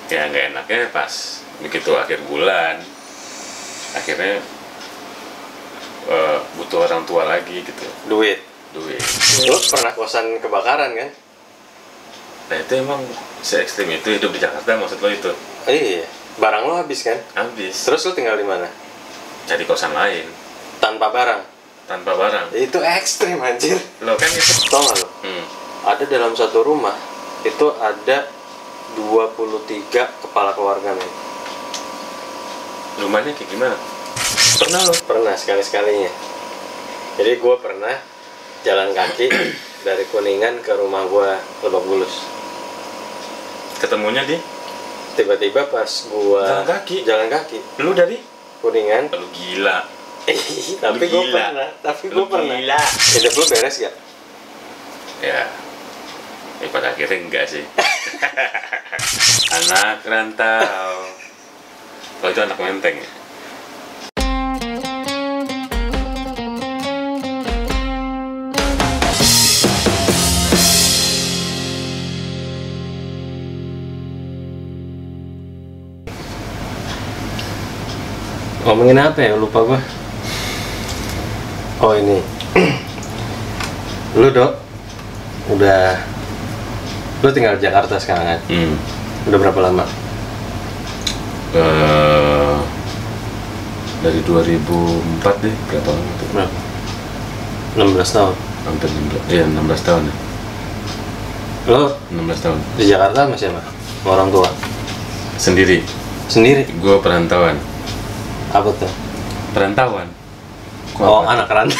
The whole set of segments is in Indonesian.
Ya nggak enaknya pas begitu akhir bulan, akhirnya butuh orang tua lagi gitu. Duit. Duit. Lo pernah kosan kebakaran kan? Nah itu emang se-ekstrim itu hidup di Jakarta, maksud lo itu? Iya. Barang lo habis kan? Habis. Terus lo tinggal di mana? Cari kosan lain Tanpa barang. tanpa barang. Itu ekstrim anjir. Lo kan itu. Tau gak lo? Ada dalam satu rumah itu ada 23 kepala keluarga, men. Rumahnya kayak gimana? Pernah lo? Pernah sekali-sekalinya. Jadi gue pernah jalan kaki dari Kuningan ke rumah gue Lebak Bulus. Ketemunya di Tiba-tiba pas gue jalan kaki lu dari Kuningan. lu gila. Tapi gue pernah. Gila. Hidup lu beres gak? Ya pada akhirnya enggak sih. Anak rantau. Oh itu anak menteng ya? Ngomongin apa ya? Lupa gua. Oh ini. Lu Dok, lu tinggal di Jakarta sekarang kan? Udah berapa lama? Dari 2004 deh, berapa lama itu? Berapa? 16 tahun. Hampir 16, iya 16 tahun ya. Lo 16 tahun. di Jakarta sama siapa? Sama orang tua? Sendiri. Sendiri? Gue perantauan. Apa tuh? Perantauan. Oh, anak rantau.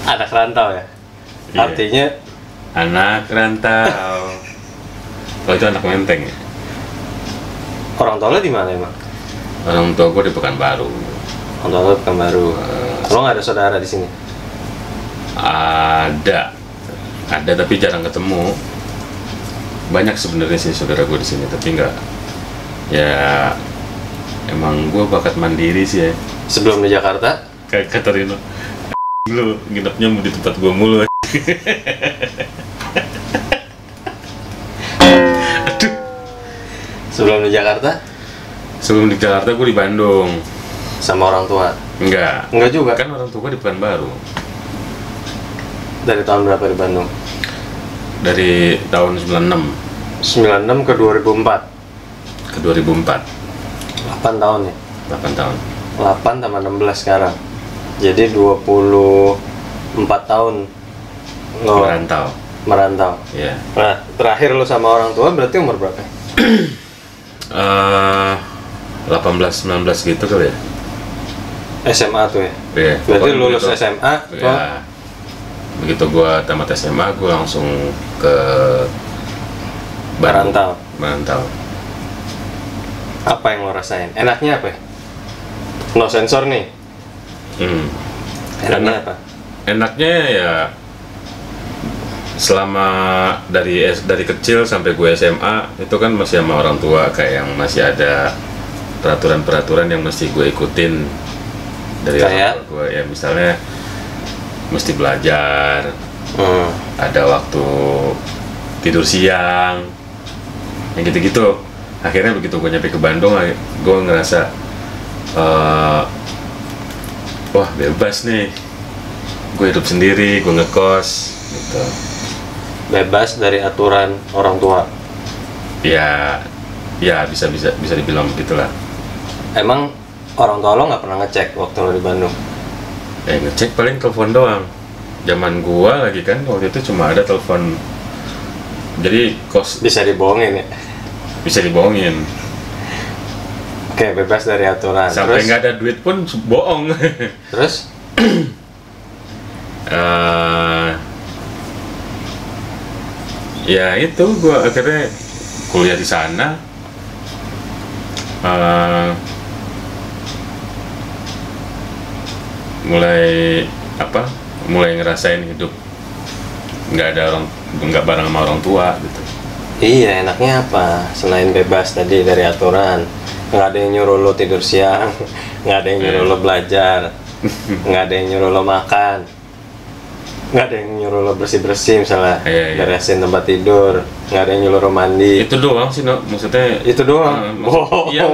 Anak rantau ya? Iya. Artinya Anak rantau. Oh itu anak menteng ya? orang tua lo di mana emang? Orang tua gue di Pekanbaru. Orang tua lo di Pekanbaru. Lo nggak ada saudara di sini? Ada tapi jarang ketemu. Banyak sebenarnya sih saudara gue di sini, tapi nggak. Ya emang gue bakat mandiri sih ya. Sebelum di Jakarta? Kayak kata Rino, lu nginepnya mau di tempat gue mulu. Aduh. Sebelum di Jakarta? Sebelum di Jakarta gue di Bandung. Sama orang tua? Enggak. Enggak juga? Kan orang tua gue di Pekanbaru. Dari tahun berapa di Bandung? Dari tahun 96 96 ke 2004? ke 2004. 8 tahun ya? 8 tahun. 8 tambah 16 sekarang. Jadi 24 tahun lo merantau. Iya. Nah, terakhir lo sama orang tua berarti umur berapa? 18-19 gitu kali ya. SMA tuh ya? Iya. Berarti Pokoknya lulus begitu. SMA, Iya. Begitu gua tamat SMA, gua langsung ke Bandung. Merantau. Apa yang lo rasain? Enaknya apa ya? No sensor nih. Enaknya apa? Enaknya ya selama dari kecil sampai gue SMA itu kan masih sama orang tua, kayak yang masih ada peraturan-peraturan yang mesti gue ikutin dari orang tua gue, ya misalnya mesti belajar, ada waktu tidur siang, yang gitu-gitu. Akhirnya begitu gue nyampe ke Bandung, gue ngerasa wah bebas nih, gue hidup sendiri, gue ngekos gitu. Bebas dari aturan orang tua. Ya bisa dibilang begitulah. Emang orang tua lo nggak pernah ngecek waktu lo di Bandung? Ngecek paling telepon doang. Zaman gua lagi kan waktu itu cuma ada telepon. Jadi kos bisa dibohongin ya? Bisa dibohongin. Oke, bebas dari aturan. Sampai nggak ada duit pun bohong. Terus? Ya itu gua akhirnya kuliah di sana. Mulai ngerasain hidup nggak bareng sama orang tua gitu. Iya, enaknya apa? Selain bebas tadi dari aturan, nggak ada yang nyuruh lo tidur siang, nggak ada yang nyuruh lo belajar, nggak ada yang nyuruh lo makan. nggak ada yang nyuruh lo bersih misalnya, Iya. beresin tempat tidur, nggak ada yang nyuruh lo mandi. Itu doang sih, no. Maksudnya Itu doang. iya.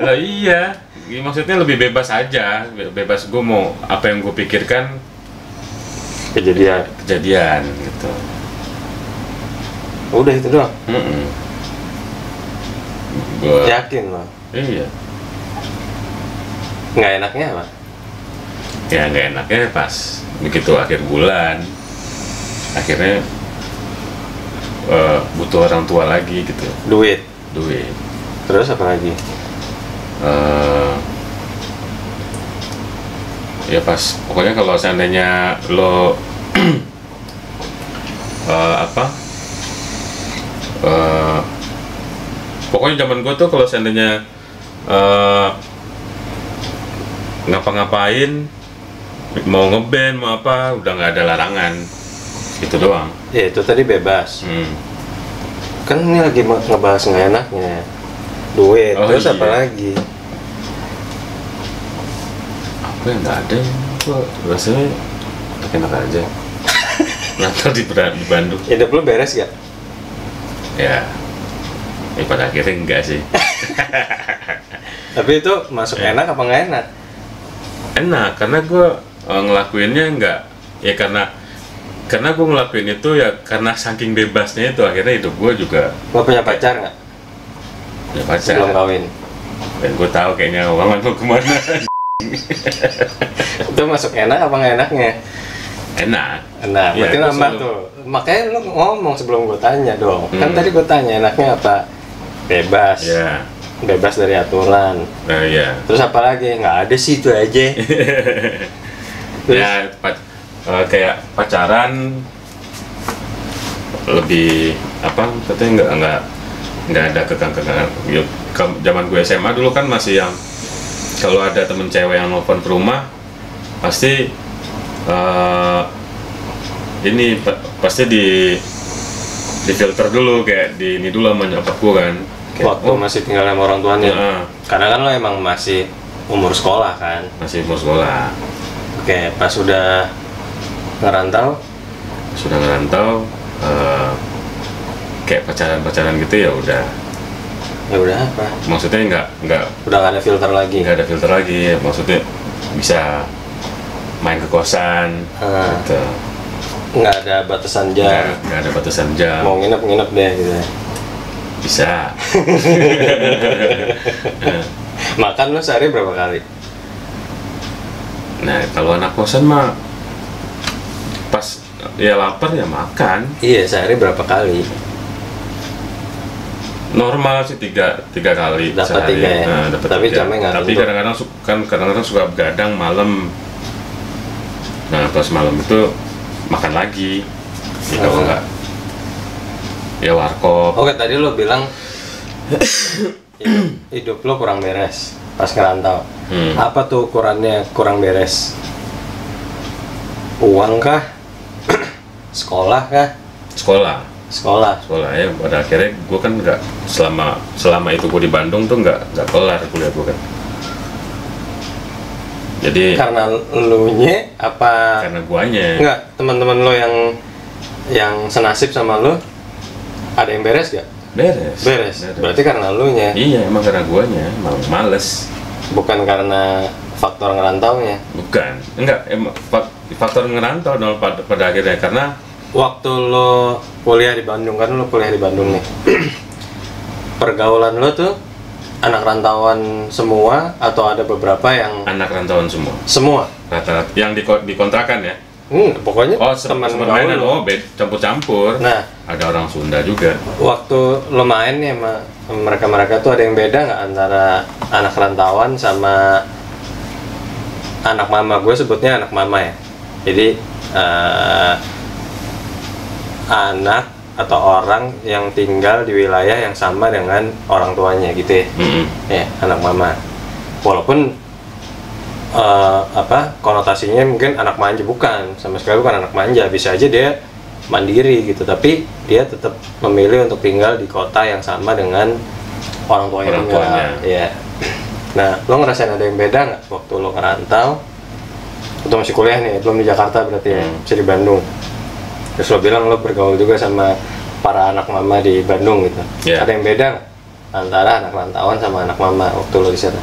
Lah iya. Maksudnya lebih bebas aja, bebas gue mau apa yang gue pikirkan kejadian gitu. Udah itu doang. Gua Yakin lo? iya. Nggak enaknya apa? Ya nggak enaknya pas begitu akhir bulan, akhirnya butuh orang tua lagi gitu. Duit. Terus apa lagi? Ya pas pokoknya kalau seandainya lo pokoknya zaman gue tuh kalau seandainya ngapa-ngapain, mau ngeband mau apa, udah nggak ada larangan, itu doang. Ya itu tadi bebas. Kan ini lagi ngebahas nggak enaknya, duit. Terus apa lagi? Apa yang nggak ada? Gue rasanya enak aja. Nonton di Bandung. Hidup lo beres gak? Ya pada akhirnya enggak sih. Tapi itu masuk enak apa nggak enak? Enak, karena gue ngelakuinnya enggak ya karena gue ngelakuin itu ya karena saking bebasnya itu, akhirnya hidup gue juga. Lo punya pacar nggak? Punya pacar. Belum kawin. Dan gue tahu kayaknya orang mau kemana. Itu masuk enak apa nggak enaknya? Enak. Berarti nambah tuh. Makanya lo ngomong sebelum gue tanya dong. Kan tadi gue tanya enaknya apa? Bebas. Iya. Bebas dari aturan. Iya. Terus apa lagi? Nggak ada sih, itu aja. Ya kayak pacaran lebih apa? Katanya nggak ada kekang-kekangan. Zaman gue SMA dulu kan masih yang kalau ada temen cewek yang nelfon ke rumah pasti ini pasti di filter dulu, kayak ini dulu sama nyokap gue kan. Kayak, waktu masih tinggal sama orang tuanya. Karena kan lo emang masih umur sekolah kan. Masih umur sekolah. Oke, pas sudah ngerantau. Kayak pacaran gitu ya udah. Ya udah apa? Maksudnya nggak. Udah nggak ada filter lagi. Nggak ada filter lagi. Maksudnya bisa main ke kosan. Gitu. Nggak ada batasan jam. Nggak ada batasan jam. Mau nginep deh gitu. Bisa. Makan lo sehari berapa kali? Nah kalau anak kosan mah pas ya lapar ya makan. Iya, sehari berapa kali? Normal sih tiga kali dapat sehari. 3 ya. Tapi jamnya nggak. Tapi kadang-kadang suka begadang malam. Nah pas malam itu makan lagi. Kalau enggak ya warkop. Oke, tadi lo bilang hidup lo kurang beres pas ngerantau. Apa tuh ukurannya kurang beres? Uang kah? Sekolah kah? Sekolah ya. Pada akhirnya gue kan nggak selama itu gue di Bandung tuh nggak kelar kuliah gue kan. Jadi karena elunya apa? Karena guanya. Enggak, teman-teman lo yang senasib sama lo ada yang beres gak? Beres. Berarti karena elunya. Iya, emang karena guanya males. Bukan karena faktor ngerantaunya. Bukan. Enggak, emang faktor ngerantau pada akhirnya karena waktu lo kuliah di Bandung, kan lo kuliah di Bandung nih. Pergaulan lo tuh anak rantauan semua atau ada beberapa yang anak rantauan semua? Semua. Rata-rata yang dikontrakan ya? Pokoknya teman mainan campur. Nah, ada orang Sunda juga. Waktu lo main nih sama mereka tuh ada yang beda nggak antara anak rantauan sama anak mama? Gue sebutnya anak mama ya. Jadi anak atau orang yang tinggal di wilayah yang sama dengan orang tuanya gitu ya. Ya, anak mama. Walaupun konotasinya mungkin anak manja, bukan, sama sekali bukan anak manja, bisa aja dia mandiri gitu, tapi dia tetap memilih untuk tinggal di kota yang sama dengan orang tuanya. Ya. Nah, lo ngerasain ada yang beda nggak waktu lo ngerantau Atau masih kuliah nih, belum di Jakarta berarti ya, masih di Bandung. Terus lo bilang lo bergaul juga sama para anak mama di Bandung gitu. Ada yang beda nggak antara anak rantauan sama anak mama waktu lo di sana?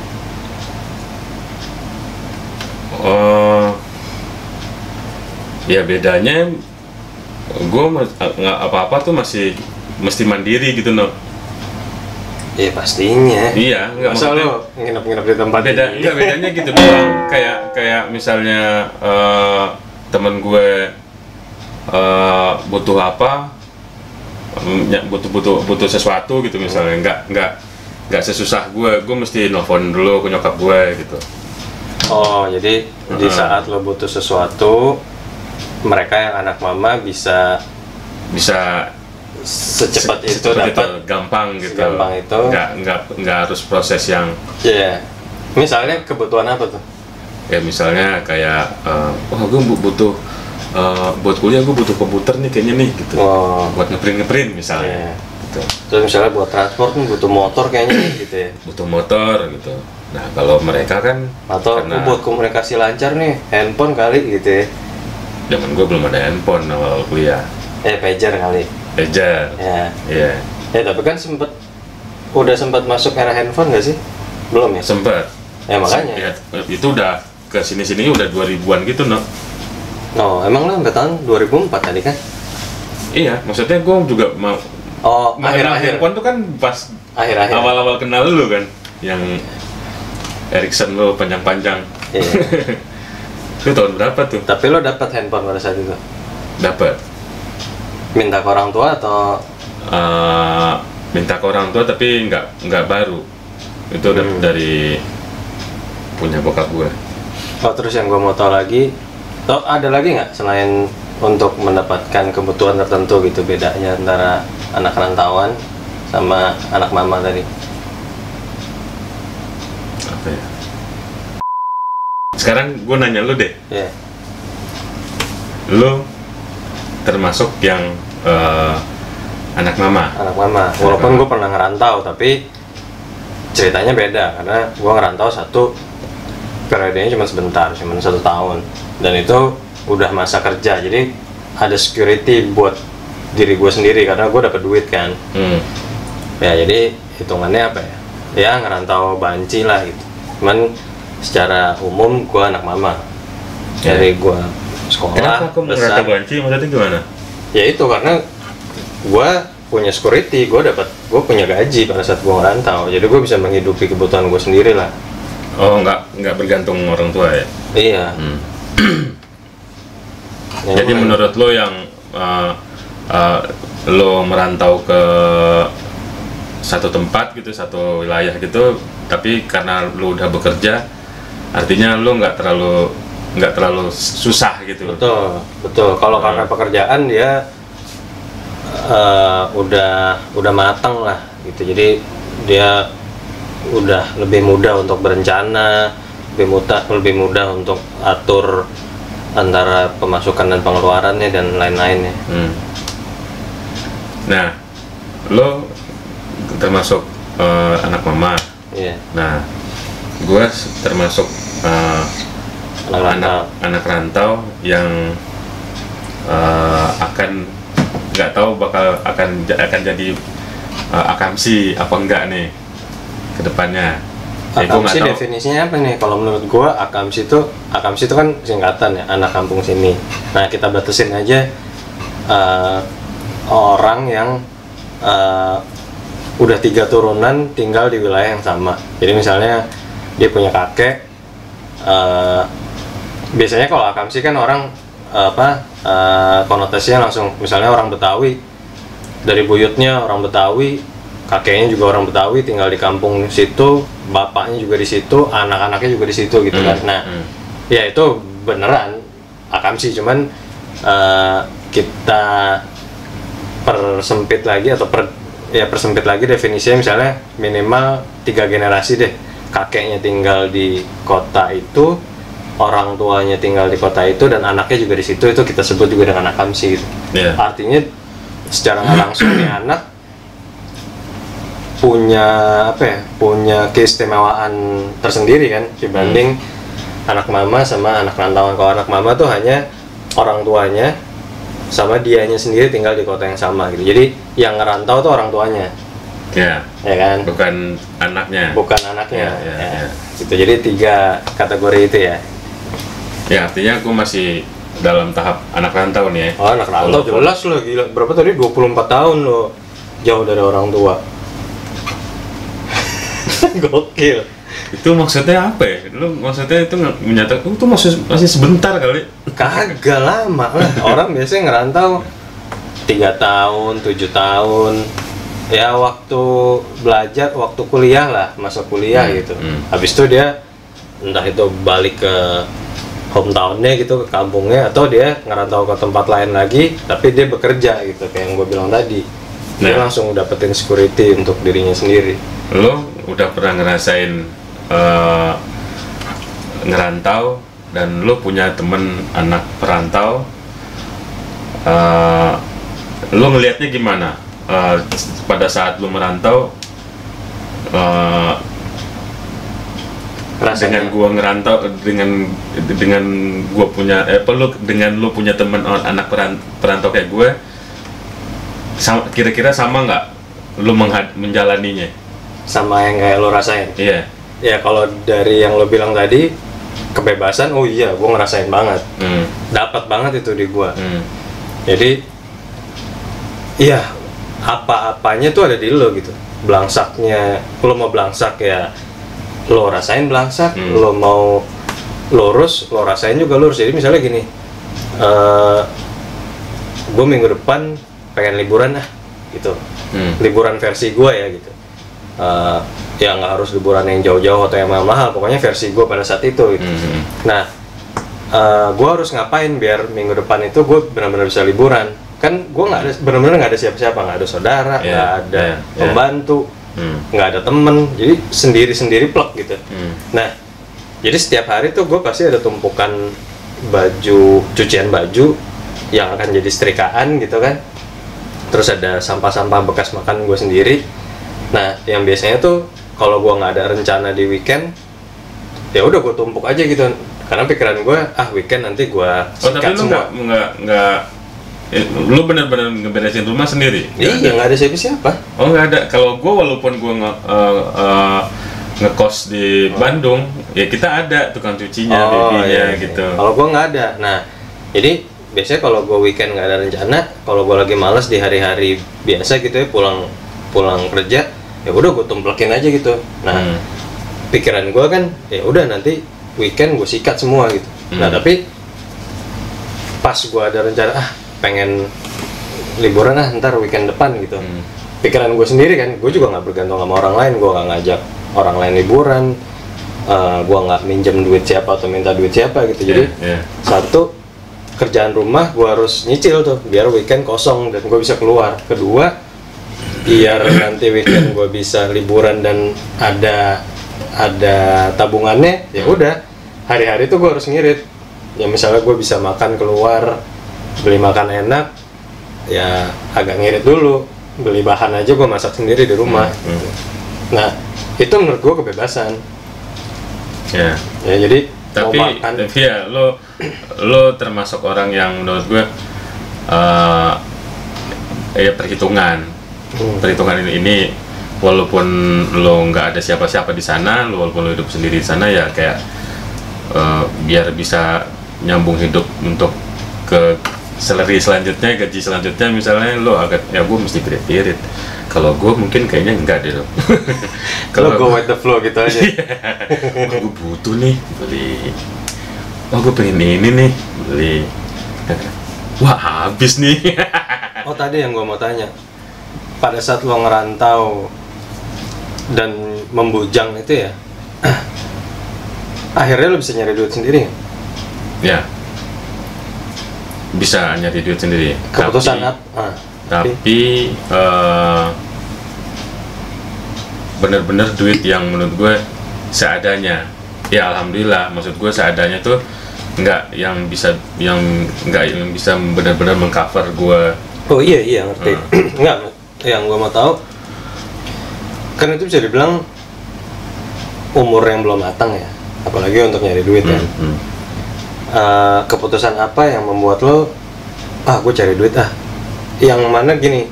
Ya bedanya, gue nggak apa-apa tuh masih mesti mandiri gitu no. Iya pastinya. Iya, nggak masa lo nginep-nginep di tempat nggak bedanya gitu doang. Kayak misalnya temen gue butuh apa, butuh sesuatu gitu misalnya, nggak sesusah gue mesti nelfon dulu ke nyokap gue gitu. Oh jadi di saat lo butuh sesuatu, mereka yang anak mama bisa secepat itu dapat, gampang gitu. Gampang itu. Nggak harus proses yang. Iya. Misalnya kebutuhan apa tuh? Ya misalnya kayak, gue butuh buat kuliah, gue butuh komputer nih kayaknya nih gitu. Buat ngeprint misalnya. Gitu. Terus misalnya buat transport nih butuh motor kayaknya gitu ya. Butuh motor gitu. Nah kalau mereka kan atau buat komunikasi lancar nih, handphone kali gitu ya. Zaman gue belum ada handphone awal kuliah. Pager kali. Pager. Iya. Ya tapi kan udah sempat masuk era handphone nggak sih? Belum ya? Sempat. Ya makanya. Ya, itu udah ke sini udah 2000-an gitu no. No, emang lo sampai tahun 2004 tadi kan? Iya, maksudnya gue juga mau. Akhir-akhir handphone tuh kan pas akhir-akhir awal-awal kenal lu kan, yang Ericsson lo panjang-panjang. Iya. Itu tahun berapa tuh? Tapi lo dapat handphone pada saat itu? Dapat. Minta ke orang tua atau? Minta ke orang tua tapi nggak baru. Itu dari punya bokap gue. Oh terus yang gue mau tahu lagi, ada lagi nggak selain untuk mendapatkan kebutuhan tertentu gitu, bedanya antara anak rantauan sama anak mama tadi? Apa ya? Sekarang gue nanya lu deh. Yeah. Lu termasuk yang anak mama? Anak mama. Walaupun gue pernah ngerantau, tapi ceritanya beda karena gue ngerantau periodenya cuma sebentar, cuma 1 tahun, dan itu udah masa kerja, jadi ada security buat diri gue sendiri karena gue dapet duit kan. Ya jadi hitungannya apa ya? Ya ngerantau banci lah gitu. Cuman secara umum gue anak mama. Dari gue sekolah. Kenapa kok ngerantau banci? Maksudnya gimana? Ya itu karena gue punya security, gue punya gaji pada saat gue ngerantau, jadi gue bisa menghidupi kebutuhan gue sendiri lah. Oh, nggak bergantung orang tua ya? Iya. Jadi menurut lo yang lo merantau ke satu tempat gitu, satu wilayah gitu, tapi karena lo udah bekerja, artinya lo nggak terlalu susah gitu. Betul. Kalau karena pekerjaan dia udah matang lah gitu, jadi dia udah lebih mudah untuk berencana, lebih mudah untuk atur antara pemasukan dan pengeluarannya dan lain-lainnya. Nah, lo termasuk anak mama. Iya. Nah, gue termasuk anak rantau yang akan nggak tahu akan jadi akamsi apa enggak nih kedepannya. Akamsi definisinya apa nih? Kalau menurut gua akamsi itu kan singkatan ya, anak kampung sini. Nah kita batasin aja orang yang udah 3 turunan tinggal di wilayah yang sama. Jadi misalnya dia punya kakek, biasanya kalau akamsi kan orang konotasinya langsung, misalnya orang Betawi, dari buyutnya orang Betawi, kakeknya juga orang Betawi, tinggal di kampung situ, bapaknya juga di situ, anak-anaknya juga di situ gitu kan. Nah, ya itu beneran akamsi, cuman kita persempit lagi persempit lagi definisinya, misalnya minimal 3 generasi deh, kakeknya tinggal di kota itu, orang tuanya tinggal di kota itu, dan anaknya juga di situ, itu kita sebut juga dengan akamsi gitu. Artinya secara nggak langsung nih anak punya keistimewaan tersendiri kan dibanding anak mama sama anak rantauan. Kalau anak mama tuh hanya orang tuanya sama dianya sendiri tinggal di kota yang sama gitu. Jadi yang ngerantau tuh orang tuanya. Ya. Ya kan? Bukan anaknya. Bukan anaknya. Ya. Gitu. Jadi 3 kategori itu ya. Ya, artinya aku masih dalam tahap anak rantau nih ya. Oh, anak rantau jelas loh, gila. Berapa tadi? 24 tahun loh. Jauh dari orang tua. Gokil. Itu maksudnya apa ya? Lu maksudnya itu menyatakan itu masih sebentar kali. Kagak lama lah. Orang biasanya ngerantau 3 tahun, 7 tahun. Ya waktu belajar, waktu kuliah lah, masa kuliah gitu. Habis itu dia entah itu balik ke hometownnya gitu, ke kampungnya, atau dia ngerantau ke tempat lain lagi, tapi dia bekerja gitu, kayak yang gue bilang tadi. Dia langsung dapetin security untuk dirinya sendiri. Lo udah pernah ngerasain ngerantau dan lo punya temen anak perantau, lo ngelihatnya gimana pada saat lo merantau? Dengan gua ngerantau, dengan gua punya dengan lo punya temen anak perantau kayak gue, kira-kira sama nggak lo menjalaninya? Sama yang kayak lo rasain? Iya. Ya kalau dari yang lo bilang tadi, kebebasan, oh iya, gue ngerasain banget. Dapat banget itu di gue. Jadi, iya, apa-apanya tuh ada di lo gitu. Blangsaknya, lo mau belangsak ya, lo rasain belangsak. Lo mau lurus, lo rasain juga lurus. Jadi misalnya gini, gue minggu depan pengen liburan lah, gitu. Liburan versi gue ya gitu. Ya nggak harus liburan yang jauh-jauh atau yang mahal-mahal, pokoknya versi gue pada saat itu gitu. Nah, gue harus ngapain biar minggu depan itu gue benar-benar bisa liburan? Kan gue nggak ada, benar-benar nggak ada siapa-siapa, nggak ada saudara, nggak ada pembantu, nggak ada temen, jadi sendiri-sendiri plek gitu. Nah, jadi setiap hari tuh gue pasti ada tumpukan baju, cucian baju yang akan jadi setrikaan gitu kan. Terus ada sampah-sampah bekas makan gue sendiri. Nah, yang biasanya tuh kalau gue nggak ada rencana di weekend, ya udah gue tumpuk aja gitu. Karena pikiran gue, weekend nanti gue sikat semua. Tapi lu lu benar-benar ngeberesin rumah sendiri? Iya, nggak ada siapa-siapa. Oh, nggak ada. Kalau gue walaupun gue ngekos di Bandung, ya kita ada tukang cucinya, babynya gitu. Kalau gue nggak ada. Nah, jadi biasanya kalau gue weekend nggak ada rencana, kalau gue lagi malas di hari-hari biasa gitu ya, pulang kerja, ya udah gue tumplekin aja gitu. Nah, pikiran gue kan, ya udah nanti weekend gue sikat semua gitu. Nah, tapi pas gue ada rencana, pengen liburan ntar weekend depan gitu. Pikiran gue sendiri kan, gue juga nggak bergantung sama orang lain, gue nggak ngajak orang lain liburan, gue nggak minjem duit siapa atau minta duit siapa gitu. Jadi satu, kerjaan rumah gue harus nyicil tuh biar weekend kosong dan gue bisa keluar. Kedua, biar nanti weekend gue bisa liburan dan ada tabungannya, ya udah hari-hari tuh gue harus ngirit. Ya misalnya gue bisa makan keluar, beli makan enak, ya agak ngirit dulu, beli bahan aja gue masak sendiri di rumah. Nah, itu menurut gue kebebasan. Ya jadi tapi ya lo termasuk orang yang menurut gue ya perhitungan ini walaupun lo nggak ada siapa-siapa di sana, walaupun lo hidup sendiri di sana, ya kayak biar bisa nyambung hidup untuk ke salary selanjutnya, gaji selanjutnya misalnya, lo agak, ya gue mesti pirit-pirit. Kalau gue mungkin kayaknya enggak deh lo. Kalau go with the flow gitu aja. Gue butuh nih beli, gue pengen ini nih beli, wah habis nih. Oh, tadi yang gue mau tanya, pada saat lo ngerantau dan membujang itu ya, akhirnya lo bisa nyari duit sendiri nggak? Ya, bisa nyari duit sendiri. Keputusan tapi bener-bener duit yang menurut gue seadanya. Ya alhamdulillah, maksud gue seadanya tuh nggak yang bisa benar-benar mengcover gue. Oh iya ngerti. Nggak, yang gue mau tahu kan itu bisa dibilang umur yang belum matang ya. apalagi untuk nyari duit kan. Keputusan apa yang membuat lo gue cari duit yang mana gini,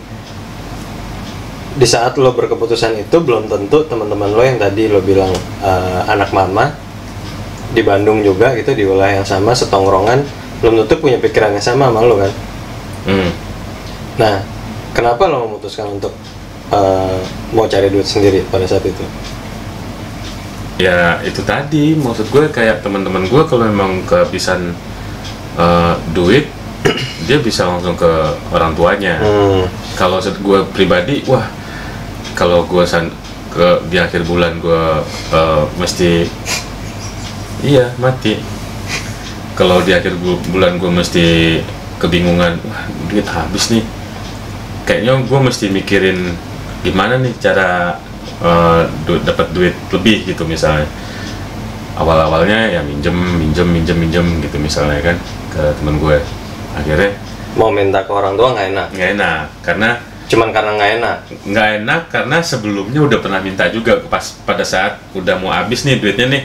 di saat lo berkeputusan itu belum tentu teman-teman lo yang tadi lo bilang anak mama di Bandung juga gitu, di wilayah yang sama setongkrongan, belum tentu punya pikiran yang sama sama lo kan. Nah, kenapa lo memutuskan untuk mau cari duit sendiri pada saat itu? Ya itu tadi, maksud gue kayak teman-teman gue kalau memang kehabisan duit, dia bisa langsung ke orang tuanya. Kalau gue pribadi, kalau gue di akhir bulan gue mesti mati. Kalau di akhir bulan gue mesti kebingungan, duit habis nih, kayaknya gue mesti mikirin gimana nih cara dapat duit lebih gitu. Misalnya awalnya ya minjem gitu misalnya kan ke temen gue, akhirnya mau minta ke orang tua nggak enak karena nggak enak karena sebelumnya udah pernah minta juga pas pada saat udah mau habis nih duitnya nih.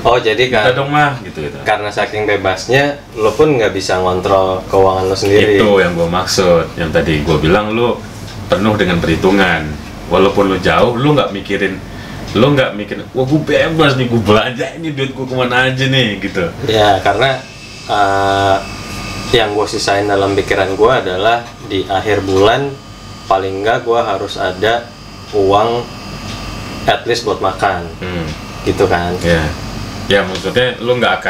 Jadi kan dong mah gitu. Karena saking bebasnya lo pun nggak bisa ngontrol keuangan lo sendiri. Itu yang gue maksud, yang tadi gue bilang lo penuh dengan perhitungan. Walaupun lo jauh, lo nggak mikirin, wah gue bebas nih, gue belanja ini duit gue kemana aja nih gitu. Ya karena yang gue sisain dalam pikiran gue adalah di akhir bulan paling nggak gue harus ada uang at least buat makan, gitu kan? Ya maksudnya lo nggak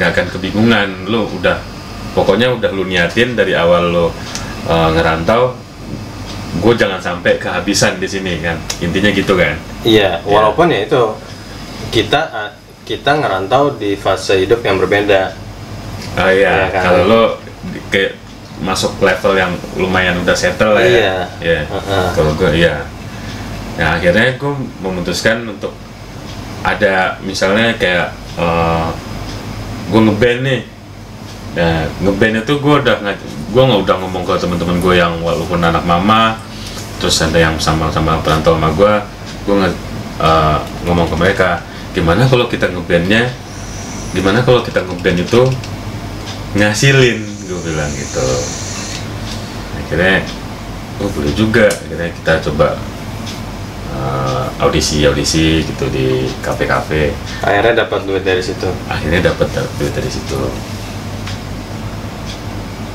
akan kebingungan, lo pokoknya udah lo niatin dari awal lo ngerantau, gue jangan sampai kehabisan di sini kan, intinya gitu kan? Iya, walaupun ya itu kita ngerantau di fase hidup yang berbeda. Ya kan? Kalau lo kayak masuk level yang lumayan udah settle ya. Kalau gue nah akhirnya gue memutuskan untuk ada misalnya kayak gue ngeband nih. Nah, ngeband itu gue udah ngomong ke teman-teman gue yang walaupun anak mama, terus ada yang sama-sama perantau sama gue ngomong ke mereka, gimana kalau kita ngeband itu ngasilin, gue bilang gitu. Akhirnya boleh juga, akhirnya kita coba audisi gitu di kafe-kafe. Akhirnya dapat duit dari situ.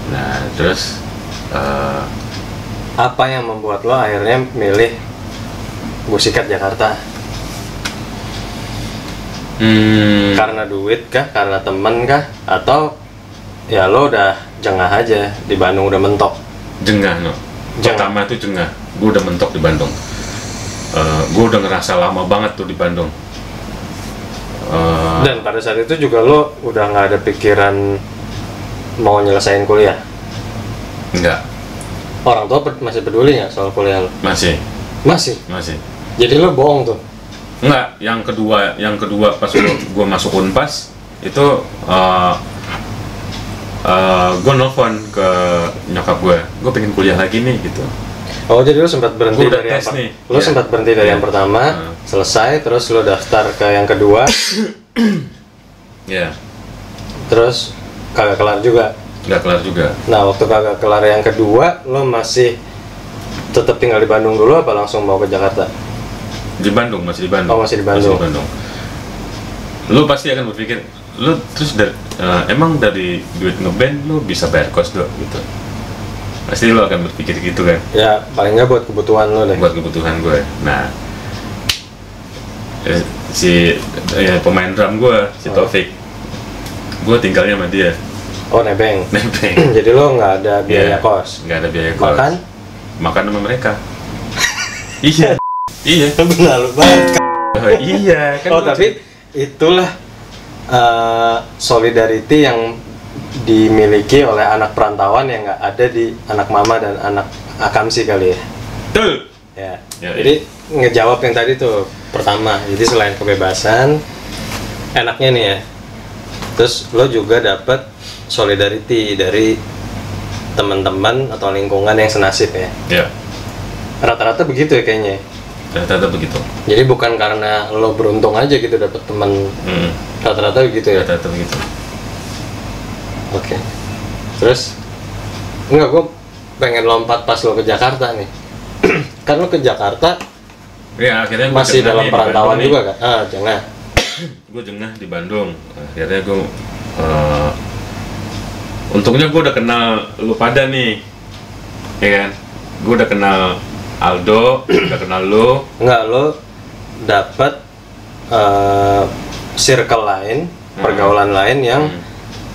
Nah terus apa yang membuat lo akhirnya milih Pussycat Jakarta? Karena duit kah? Karena temen kah? Atau ya lo udah jengah aja di Bandung, udah mentok? Pertama itu jengah, gue udah mentok di Bandung. Gue udah ngerasa lama banget tuh di Bandung. Dan pada saat itu juga lo udah nggak ada pikiran mau nyelesain kuliah? Enggak. Orang tua masih peduli nggak soal kuliah lo? Masih. Jadi lo bohong tuh? Enggak. Yang kedua pas gue masuk Unpas itu gue nelfon ke nyokap gue pengen kuliah lagi nih gitu. Oh, jadi lo sempat berhenti dari yang pertama, selesai, terus lo daftar ke yang kedua. Terus kagak kelar juga? Nggak kelar juga. Nah, waktu kagak kelar yang kedua, lo masih tetap tinggal di Bandung dulu apa langsung mau ke Jakarta? Masih di Bandung. Oh, masih di Bandung. Lo pasti akan berpikir, lo terus emang dari duit ngeband lo bisa bayar kos dong gitu. Pasti lo akan berpikir gitu kan? Ya, paling nggak buat kebutuhan lo deh. Buat kebutuhan gue. Nah, pemain drum gue, si Taufik, gue tinggalnya sama dia. Oh, nebeng. Jadi lo nggak ada biaya kos? Nggak ada biaya kos. Makan sama mereka. Iya. Benar banget. Iya kan. Tapi itulah solidarity yang dimiliki oleh anak perantauan yang nggak ada di anak mama dan anak akamsi kali ya. Betul. Jadi ngejawab yang tadi tuh pertama. Jadi selain kebebasan, enaknya nih ya. Terus lo juga dapat solidarity dari teman-teman atau lingkungan yang senasib ya. Iya. Rata-rata begitu ya kayaknya. rata-rata begitu. Jadi bukan karena lo beruntung aja gitu dapet teman, rata-rata begitu ya? Rata-rata begitu. Oke. Terus enggak, gue pengen lompat pas lo ke Jakarta nih. Kan lo ke Jakarta Ya akhirnya masih dalam perantauan juga kan? Jangan. Gue jengah di Bandung. Akhirnya gue untungnya gue udah kenal lu pada nih, ya kan? Gue udah kenal Aldo, udah kenal lu. Enggak, lo dapet circle lain, pergaulan lain yang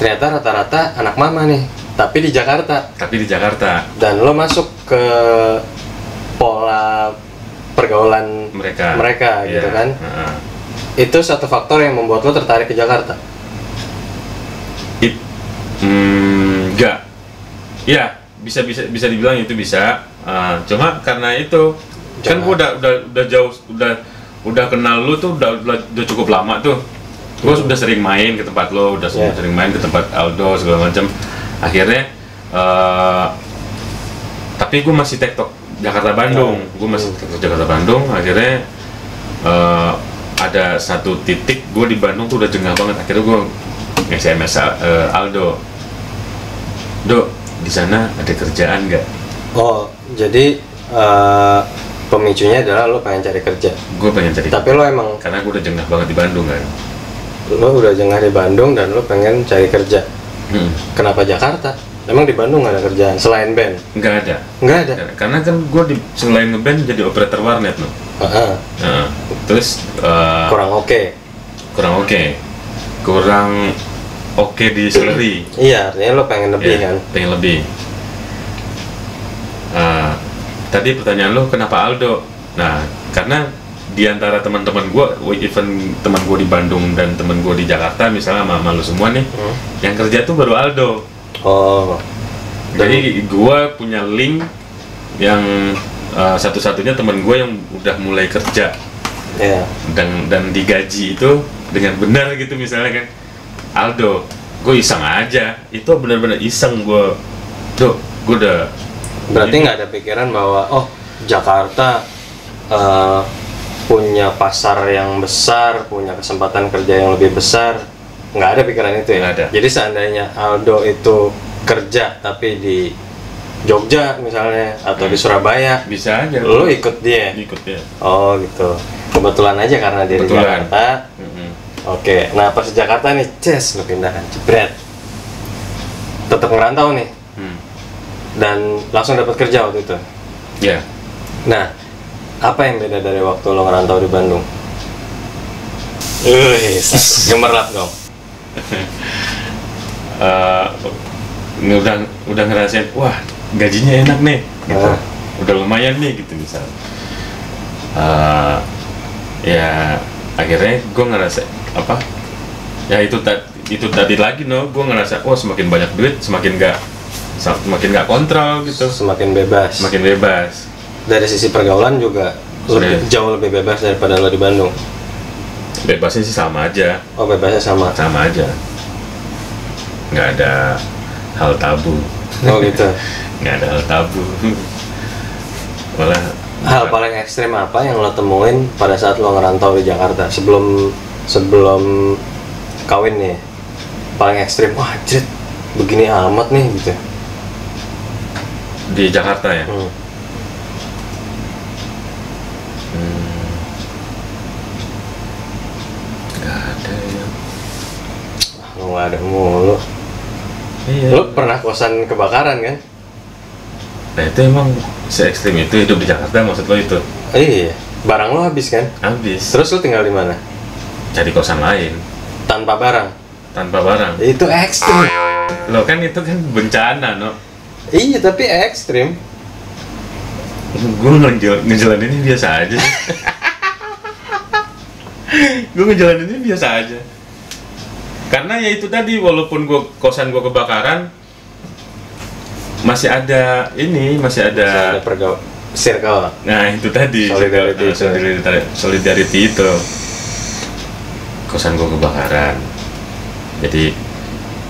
ternyata rata-rata anak mama nih, tapi di Jakarta. Dan lo masuk ke pola pergaulan mereka gitu kan? Itu satu faktor yang membuat lo tertarik ke Jakarta. Enggak. Ya, bisa dibilang itu bisa. Cuma karena itu kan gue udah jauh, udah kenal lu tuh udah cukup lama tuh. Gue sudah sering main ke tempat lo, sering main ke tempat Aldo segala macam. Akhirnya tapi gue masih tektok Jakarta Bandung. Akhirnya ada satu titik gue di Bandung tuh udah jengah banget. Akhirnya gue SMS Aldo, "Do, di sana ada kerjaan nggak?" Oh, jadi pemicunya adalah lo pengen cari kerja. Gue pengen cari. Tapi lo emang karena gue udah jengah banget di Bandung kan. Lo udah jengah di Bandung dan lo pengen cari kerja. Kenapa Jakarta? Emang di Bandung nggak ada kerjaan selain band? Nggak ada. Karena kan gue selain ngeband jadi operator warnet loh. Terus kurang oke di salary. Iya, artinya lo pengen lebih kan? Pengen lebih. Tadi pertanyaan lo kenapa Aldo? Nah, karena di antara teman-teman gue, even teman gue di Bandung dan teman gue di Jakarta, misalnya sama lo semua nih, yang kerja tuh baru Aldo. Oh. Jadi gue punya link yang satu-satunya teman gue yang udah mulai kerja. Yeah. Dan digaji itu dengan benar gitu misalnya kan. Aldo, gue iseng aja. Itu benar-benar iseng gue. Tuh, gue udah. Berarti nggak ada pikiran bahwa Jakarta punya pasar yang besar, punya kesempatan kerja yang lebih besar. Nggak ada pikiran itu ya? Nggak ada. Jadi seandainya Aldo itu kerja tapi di Jogja misalnya atau di Surabaya, bisa aja lo ikut dia. Oh gitu, kebetulan aja karena dia di Jakarta. Oke, nah pas di Jakarta nih, lo pindahan, jebret, tetap ngerantau nih, dan langsung dapat kerja waktu itu. Iya. Nah, apa yang beda dari waktu lo ngerantau di Bandung? Gemerlap dong. Udah ngerasain, wah gajinya enak nih, gitu. Udah lumayan nih gitu misal. Ya akhirnya gue ngerasa apa? Ya itu tadi lagi gue ngerasa, semakin banyak duit semakin nggak kontrol gitu. Semakin bebas. Dari sisi pergaulan juga jauh lebih bebas daripada lo di Bandung. Bebasnya sih sama aja. Oh, bebasnya sama aja. Nggak ada hal tabu. Oh gitu. Nggak ada hal tabu. Malah hal paling ekstrim apa yang lo temuin pada saat lo ngerantau di Jakarta sebelum kawin nih? Paling ekstrim, wah anjir, begini amat nih gitu. Di Jakarta ya? Nggak ada ya. Nggak ada mulu. Iya. Lo pernah kosan kebakaran kan? Nah itu emang se-ekstrim itu hidup di Jakarta maksud lo itu? Iya, barang lo habis kan? Habis. Terus lo tinggal di mana? Cari kosan lain. Tanpa barang? Itu ekstrim. Lo kan itu kan bencana, no? Iya, tapi ekstrim. Gue ngejalaninnya biasa aja sih. Gue ngejalaninnya biasa aja. Karena ya itu tadi, walaupun kosan gue kebakaran, masih ada circle. Nah itu tadi solidarity itu. Kosan gue kebakaran, jadi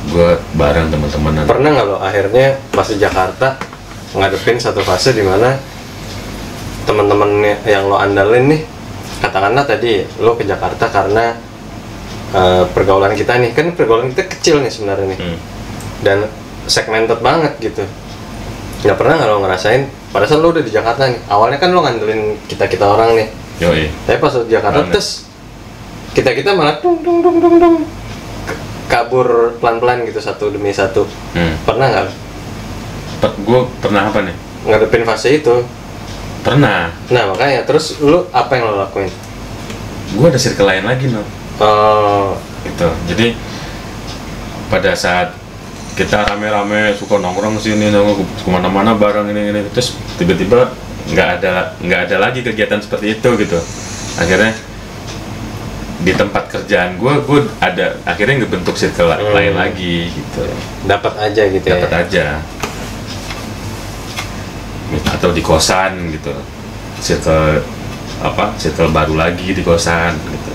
gue bareng teman-teman. Pernah nggak lo akhirnya pas di Jakarta ngadepin satu fase di mana teman-teman yang lo andalin nih, katakanlah tadi lo ke Jakarta karena pergaulan kita nih, kan pergaulan kita kecil nih sebenarnya nih, dan segmented banget gitu. Nggak pernah nggak lo ngerasain pada saat lo udah di Jakarta nih, awalnya kan lo ngandelin kita orang nih. Yoi. Tapi pas lo di Jakarta terus kita malah kabur pelan-pelan gitu satu demi satu. Pernah nggak? Gue pernah apa nih? Ngadepin fase itu. Pernah. Nah makanya terus lu apa yang lo lakuin? Gue ada circle lain lagi no. Gitu. Jadi pada saat kita rame-rame suka nongkrong sini, nongkrong kemana-mana bareng ini, terus tiba-tiba nggak ada lagi kegiatan seperti itu gitu. Akhirnya di tempat kerjaan gue ada akhirnya ngebentuk circle lain lagi gitu. Dapat aja gitu. Dapat aja. Atau di kosan gitu. Circle baru lagi di kosan gitu.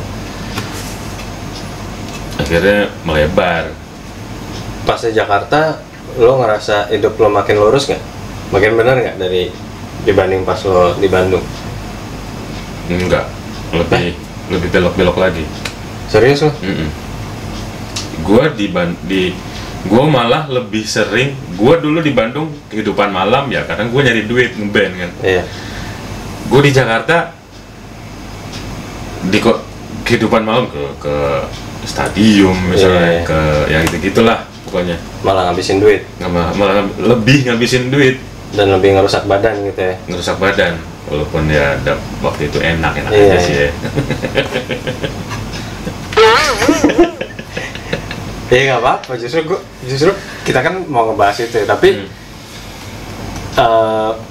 Akhirnya melebar. Pas di Jakarta lo ngerasa hidup lo makin lurus nggak? Makin benar nggak dibanding pas lo di Bandung? Enggak, lebih belok-belok lagi. Serius lo? Gue malah lebih sering. Gue dulu di Bandung kehidupan malam ya, karena gue nyari duit ngeband kan. Iya. Gue di Jakarta kehidupan malam ke stadium misalnya, ke yang gitu-gitulah pokoknya. Malah ngabisin duit. Malah lebih ngabisin duit. Dan lebih ngerusak badan gitu ya. Ngerusak badan. Walaupun ya waktu itu enak aja sih ya. Ya nggak apa-apa, justru kita kan mau ngebahas itu ya, tapi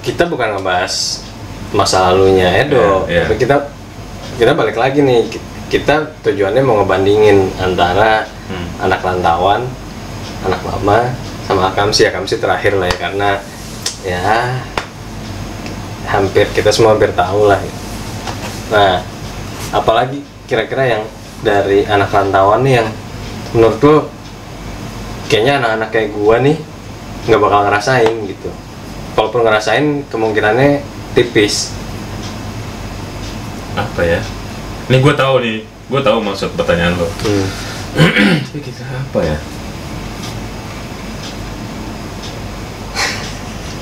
kita bukan ngebahas masa lalunya Edo, tapi kita balik lagi nih, kita tujuannya mau ngebandingin antara anak rantauan, anak mama, sama Akamsi terakhir lah ya, karena ya kita semua hampir tahu lah. Nah, apalagi kira-kira yang dari anak rantauan nih yang menurut lo kayaknya anak-anak kayak gua nih nggak bakal ngerasain gitu. Kalaupun ngerasain kemungkinannya tipis. Apa ya? Ini gue tahu maksud pertanyaan lo. Tapi kita apa ya?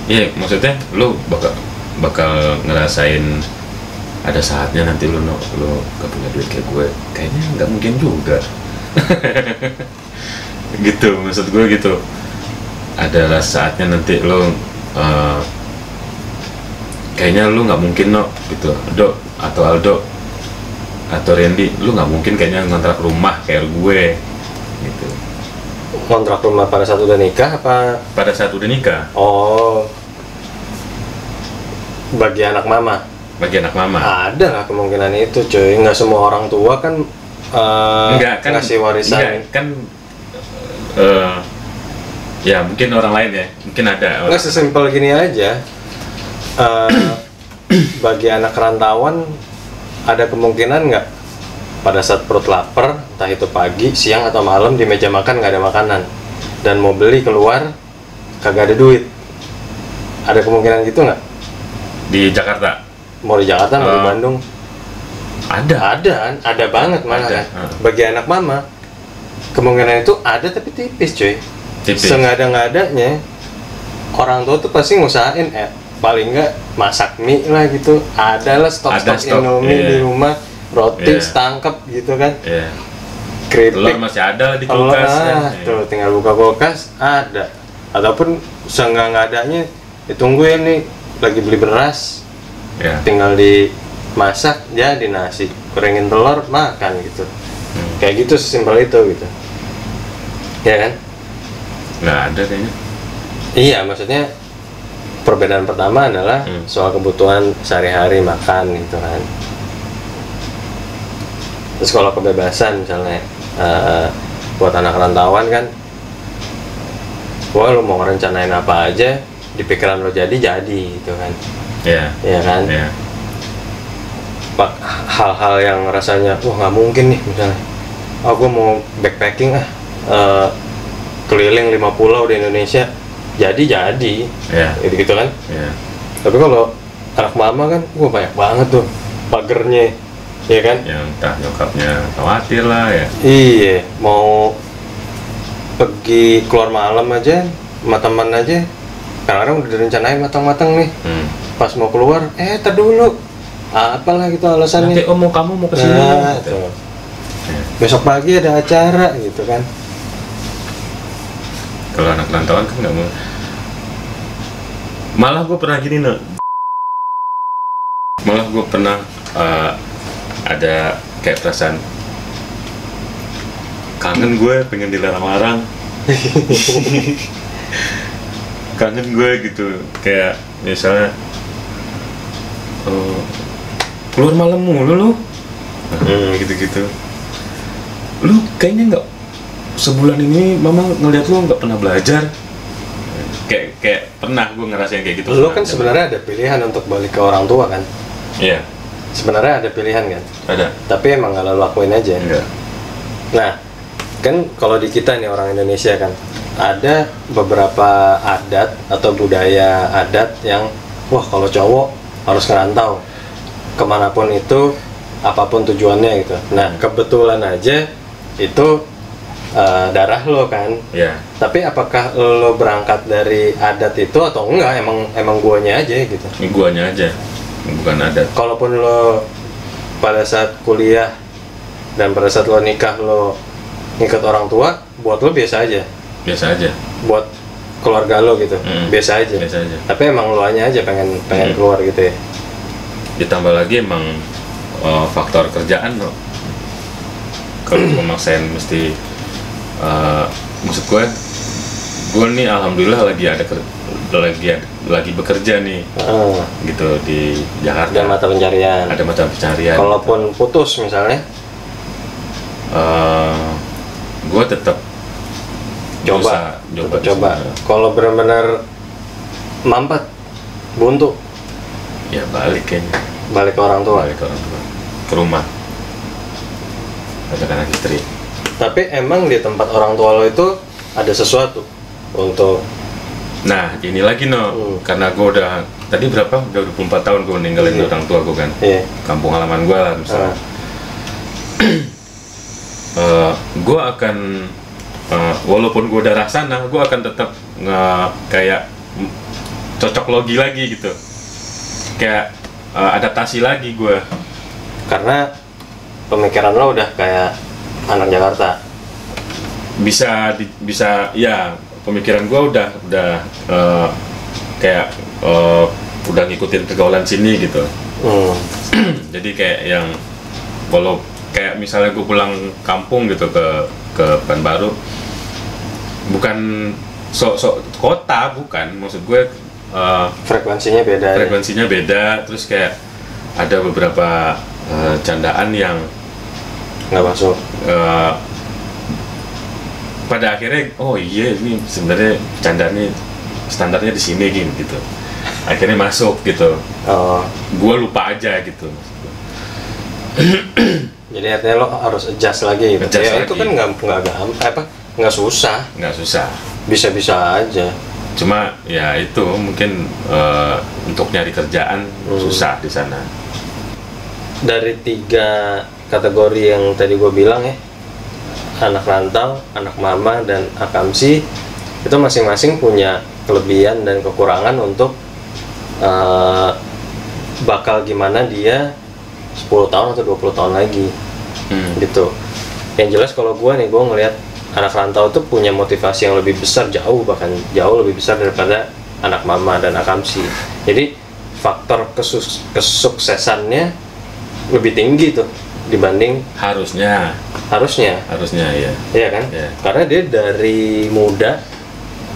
Iya, maksudnya lo bakal ngerasain ada saatnya nanti lo gak punya duit kayak gue. Kayaknya nggak mungkin juga. Gitu, maksud gue gitu. Ada saatnya nanti lo kayaknya lo nggak mungkin gitu, Do atau Aldo atau Randy, lu nggak mungkin kayaknya ngontrak rumah kayak gue gitu. Kontrak rumah pada saat udah nikah apa? Pada saat udah nikah. Oh, bagi anak mama. Bagi anak mama. Ada lah kemungkinan itu, cuy. Nggak semua orang tua kan ngasih warisan. Enggak, kan ya mungkin orang lain ya, mungkin ada. Nggak sesimpel gini aja. Bagi anak rantauan ada kemungkinan nggak pada saat perut lapar, entah itu pagi, siang atau malam, di meja makan nggak ada makanan dan mau beli keluar kagak ada duit? Ada kemungkinan gitu nggak? Di Jakarta? Mau di Jakarta, mau di Bandung? Ada banget malah. Bagi anak mama kemungkinan itu ada, tapi tipis cuy. Sengada-ngadanya orang tua tuh pasti ngusahain paling nggak masak mie lah gitu, ada lah stok Indomie di rumah, roti setangkap gitu kan, keripik, telur masih ada di kulkas, tuh tinggal buka kulkas ada, ataupun seenggak-enggaknya ditungguin nih lagi beli beras, tinggal dimasak jadi nasi, gorengin telur makan gitu, kayak gitu, sesimpel itu gitu, ya kan? Nggak ada kayaknya. Iya, maksudnya perbedaan pertama adalah soal kebutuhan sehari-hari makan gitu kan. Terus kalau kebebasan misalnya buat anak rantauan kan, wah lu mau ngerencanain apa aja di pikiran lo jadi gitu kan. Iya kan. Hal-hal yang rasanya wah nggak mungkin nih, misalnya gue mau backpacking keliling 5 pulau di Indonesia, jadi gitu kan. Tapi kalau Anak mama kan, banyak banget tuh pagernya, ya kan? Yang entah nyokapnya khawatir lah ya. Iya, mau pergi keluar malam aja, sama teman aja, kadang-kadang udah direncanain matang-matang nih. Pas mau keluar, tar dulu, apalah gitu alasannya. Nanti kamu mau kesini. Nah, gitu. Besok pagi ada acara gitu kan. Kalau anak rantauan kan nggak mau. Malah gue pernah gini malah gue pernah ada kayak perasaan kangen gue, pengen dilarang-larang. Kangen gue gitu, kayak misalnya keluar malam mulu lu, gitu-gitu. Lu kayaknya nggak, sebulan ini mama ngeliat lu nggak pernah belajar. Kayak pernah gue ngerasain kayak gitu. Lu kan sebenarnya ada pilihan untuk balik ke orang tua kan? Iya. Sebenarnya ada pilihan kan? Ada. Tapi emang nggak lo lakuin aja. Enggak. Nah, kan kalau di kita nih orang Indonesia kan, ada beberapa adat atau budaya adat yang wah kalau cowok harus ngerantau kemanapun itu, apapun tujuannya gitu. Nah, kebetulan aja itu darah lo kan. Iya. Tapi apakah lo berangkat dari adat itu atau enggak? Emang guanya aja gitu. Ini guanya aja, bukan adat. Kalaupun lo pada saat kuliah dan pada saat lo nikah lo ngikut orang tua, buat lo biasa aja. Biasa aja. Buat keluarga lo gitu, biasa aja. Biasa aja. Tapi emang lo aja pengen keluar gitu ya. Ditambah lagi emang faktor kerjaan lo. Kalau gue maksain mesti maksud gue nih alhamdulillah lagi bekerja nih, gitu di Jakarta. Ada mata pencarian. Ada mata pencarian. Kalaupun putus misalnya, gue tetap coba. Kalau benar-benar mampet, buntu, ya balik kayaknya. Balik ke orang tua. Ke rumah. Ajak anak istri. Tapi emang di tempat orang tua lo itu ada sesuatu untuk. Nah ini lagi karena gue udah tadi berapa? Udah 24 tahun gue ninggalin orang tua gue kan. Kampung halaman gue lah misalnya. Gue akan walaupun gue udah sana, gue akan tetap kayak cocok logi lagi gitu, kayak adaptasi lagi gue. Karena pemikiran lo udah kayak anak Jakarta. Bisa ya, pemikiran gue udah kayak udah ngikutin pergaulan sini gitu. Jadi kayak yang walau kayak misalnya gue pulang kampung gitu ke Pekanbaru, bukan sok kota, bukan, maksud gue frekuensinya beda. Terus kayak ada beberapa candaan yang nggak masuk. Pada akhirnya oh iya ini sebenarnya candaan nih standarnya di sini gitu. Akhirnya masuk gitu. Gue lupa aja gitu. Jadi artinya lo harus adjust lagi gitu. Itu kan nggak susah. Bisa aja. Cuma ya itu mungkin untuk nyari kerjaan susah di sana. Dari 3 kategori yang tadi gue bilang ya, anak rantau, anak mama, dan akamsi, itu masing-masing punya kelebihan dan kekurangan untuk bakal gimana dia 10 tahun atau 20 tahun lagi. Gitu. Yang jelas kalau gue ngelihat anak rantau tuh punya motivasi yang lebih besar, bahkan jauh lebih besar daripada anak mama dan akamsi. Jadi faktor kesuksesannya lebih tinggi tuh dibanding harusnya ya. Iya kan? Yeah. Karena dia dari muda,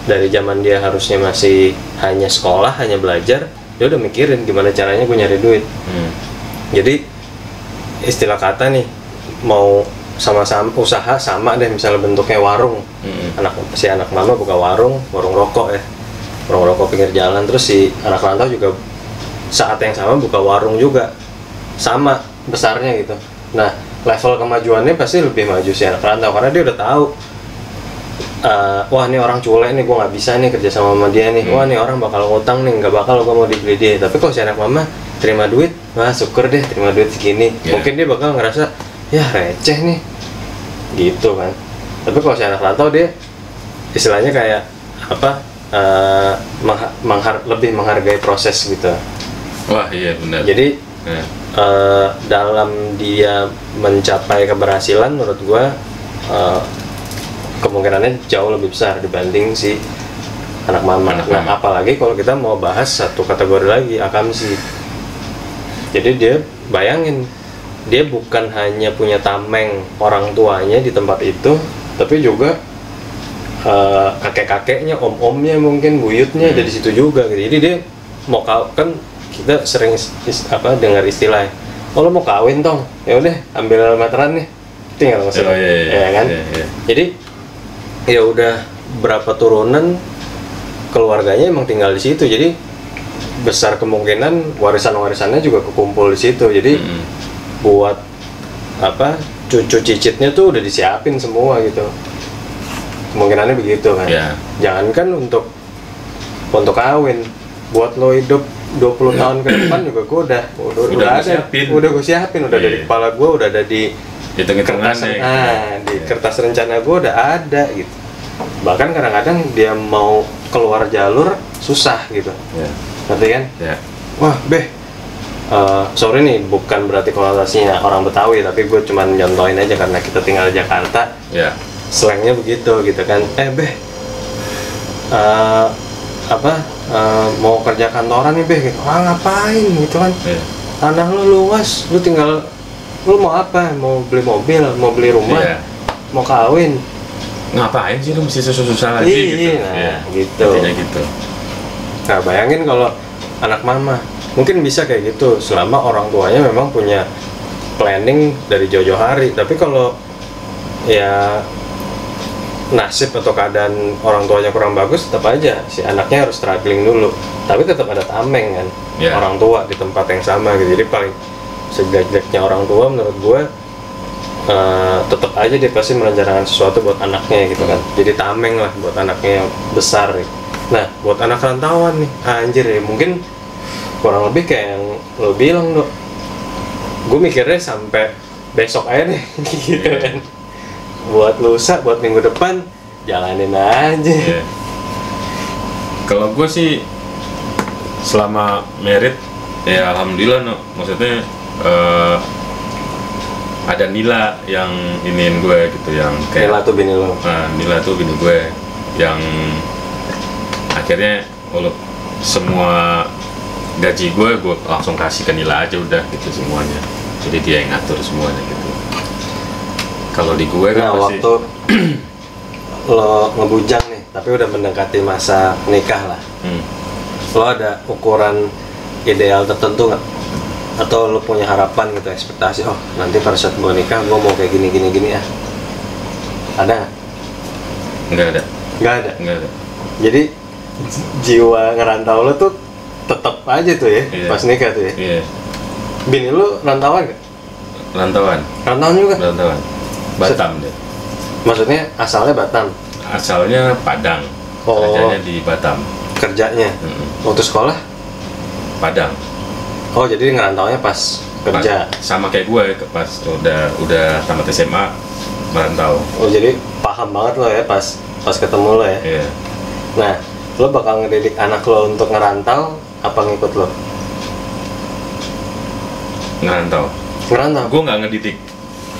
dari zaman dia harusnya masih hanya sekolah, hanya belajar, dia udah mikirin gimana caranya gue nyari duit. Jadi istilah kata nih, mau sama-sama usaha sama deh, misalnya bentuknya warung. Anak mama buka warung rokok ya, warung rokok pinggir jalan. Terus si anak rantau juga saat yang sama buka warung juga, sama besarnya gitu. Nah, level kemajuannya pasti lebih maju si anak rantau karena dia udah tahu wah ini orang culek nih, gue nggak bisa nih kerja sama dia nih, wah ini orang bakal ngutang nih, nggak bakal gue mau dibeli dia. Tapi kalau si anak mama terima duit, wah syukur deh terima duit segini, mungkin dia bakal ngerasa ya receh nih gitu kan. Tapi kalau si anak rantau dia istilahnya kayak apa, lebih menghargai proses gitu. Wah iya benar. Jadi dalam dia mencapai keberhasilan menurut gua kemungkinannya jauh lebih besar dibanding si anak mama. Nah apalagi kalau kita mau bahas satu kategori lagi, akamsi. Jadi dia bayangin, dia bukan hanya punya tameng orang tuanya di tempat itu, tapi juga kakek-kakeknya, om-omnya mungkin, buyutnya dari situ juga gitu. Jadi dia mau kan kita sering dengar istilah, oh lo mau kawin tong, ya udah ambil meteran nih, tinggal maksudnya, ya kan? Jadi ya udah berapa turunan keluarganya emang tinggal di situ, jadi besar kemungkinan warisan-warisannya juga kekumpul di situ. Jadi buat apa cucu cicitnya tuh udah disiapin semua gitu. Kemungkinannya begitu kan. Jangankan untuk kawin, buat lo hidup 20 tahun ke depan juga gue udah gue siapin, udah dari kepala gue, udah ada di kertas, di kertas rencana gue udah ada gitu. Bahkan kadang-kadang dia mau keluar jalur susah gitu, ngerti kan? Wah beh, sorry nih bukan berarti konotasinya orang Betawi, tapi gue cuma nyontohin aja karena kita tinggal di Jakarta. Slangnya begitu gitu kan, beh mau kerja kantoran nih beh gitu, ngapain gitu kan, tanah lu luas, lu tinggal, lu mau apa, mau beli mobil, mau beli rumah, mau kawin, ngapain sih lu mesti susah-susah lagi gitu. Gitu. Nah bayangin kalau anak mama mungkin bisa kayak gitu selama orang tuanya memang punya planning dari jauh-jauh hari. Tapi kalau ya nasib atau keadaan orang tuanya kurang bagus, tetap aja si anaknya harus struggling dulu, tapi tetap ada tameng kan, orang tua di tempat yang sama gitu. Jadi paling sejelek-jeleknya orang tua menurut gue tetap aja dia pasti merencanakan sesuatu buat anaknya gitu kan. Jadi tameng lah buat anaknya yang besar gitu. Nah buat anak rantauan nih, anjir ya, mungkin kurang lebih kayak yang lo bilang Dok, gue mikirnya sampai besok aja deh gitu kan. Buat lusa, buat minggu depan jalanin aja. Kalau gue sih selama merit ya alhamdulillah no. Maksudnya ada Nila yang iniin gue gitu, yang kayak Nila tuh bini lo. Nila tuh bini gue yang akhirnya semua gaji gue langsung kasih ke Nila aja udah gitu semuanya. Jadi dia yang ngatur semuanya gitu. Kalau di gue kan waktu lo ngebujang nih, tapi udah mendekati masa nikah lah, lo ada ukuran ideal tertentu nggak? Atau lo punya harapan gitu, ekspektasi, oh nanti pada saat gue nikah gue mau kayak gini ya? Ada nggak? Nggak ada. Jadi jiwa ngerantau lo tuh tetap aja tuh ya, pas nikah tuh ya. Bini lo rantauan nggak? Rantauan juga. Batam deh. Maksudnya asalnya Batam? Asalnya Padang. Kerjanya di Batam. Kerjanya? Waktu sekolah? Padang. Oh jadi ngerantaunya pas kerja? Sama kayak gue, pas udah tamat SMA merantau. Oh jadi paham banget lo ya pas ketemu lo ya? Iya. Nah, lo bakal ngedidik anak lo untuk ngerantau apa ngikut lo? Ngerantau. Gue nggak ngedidik,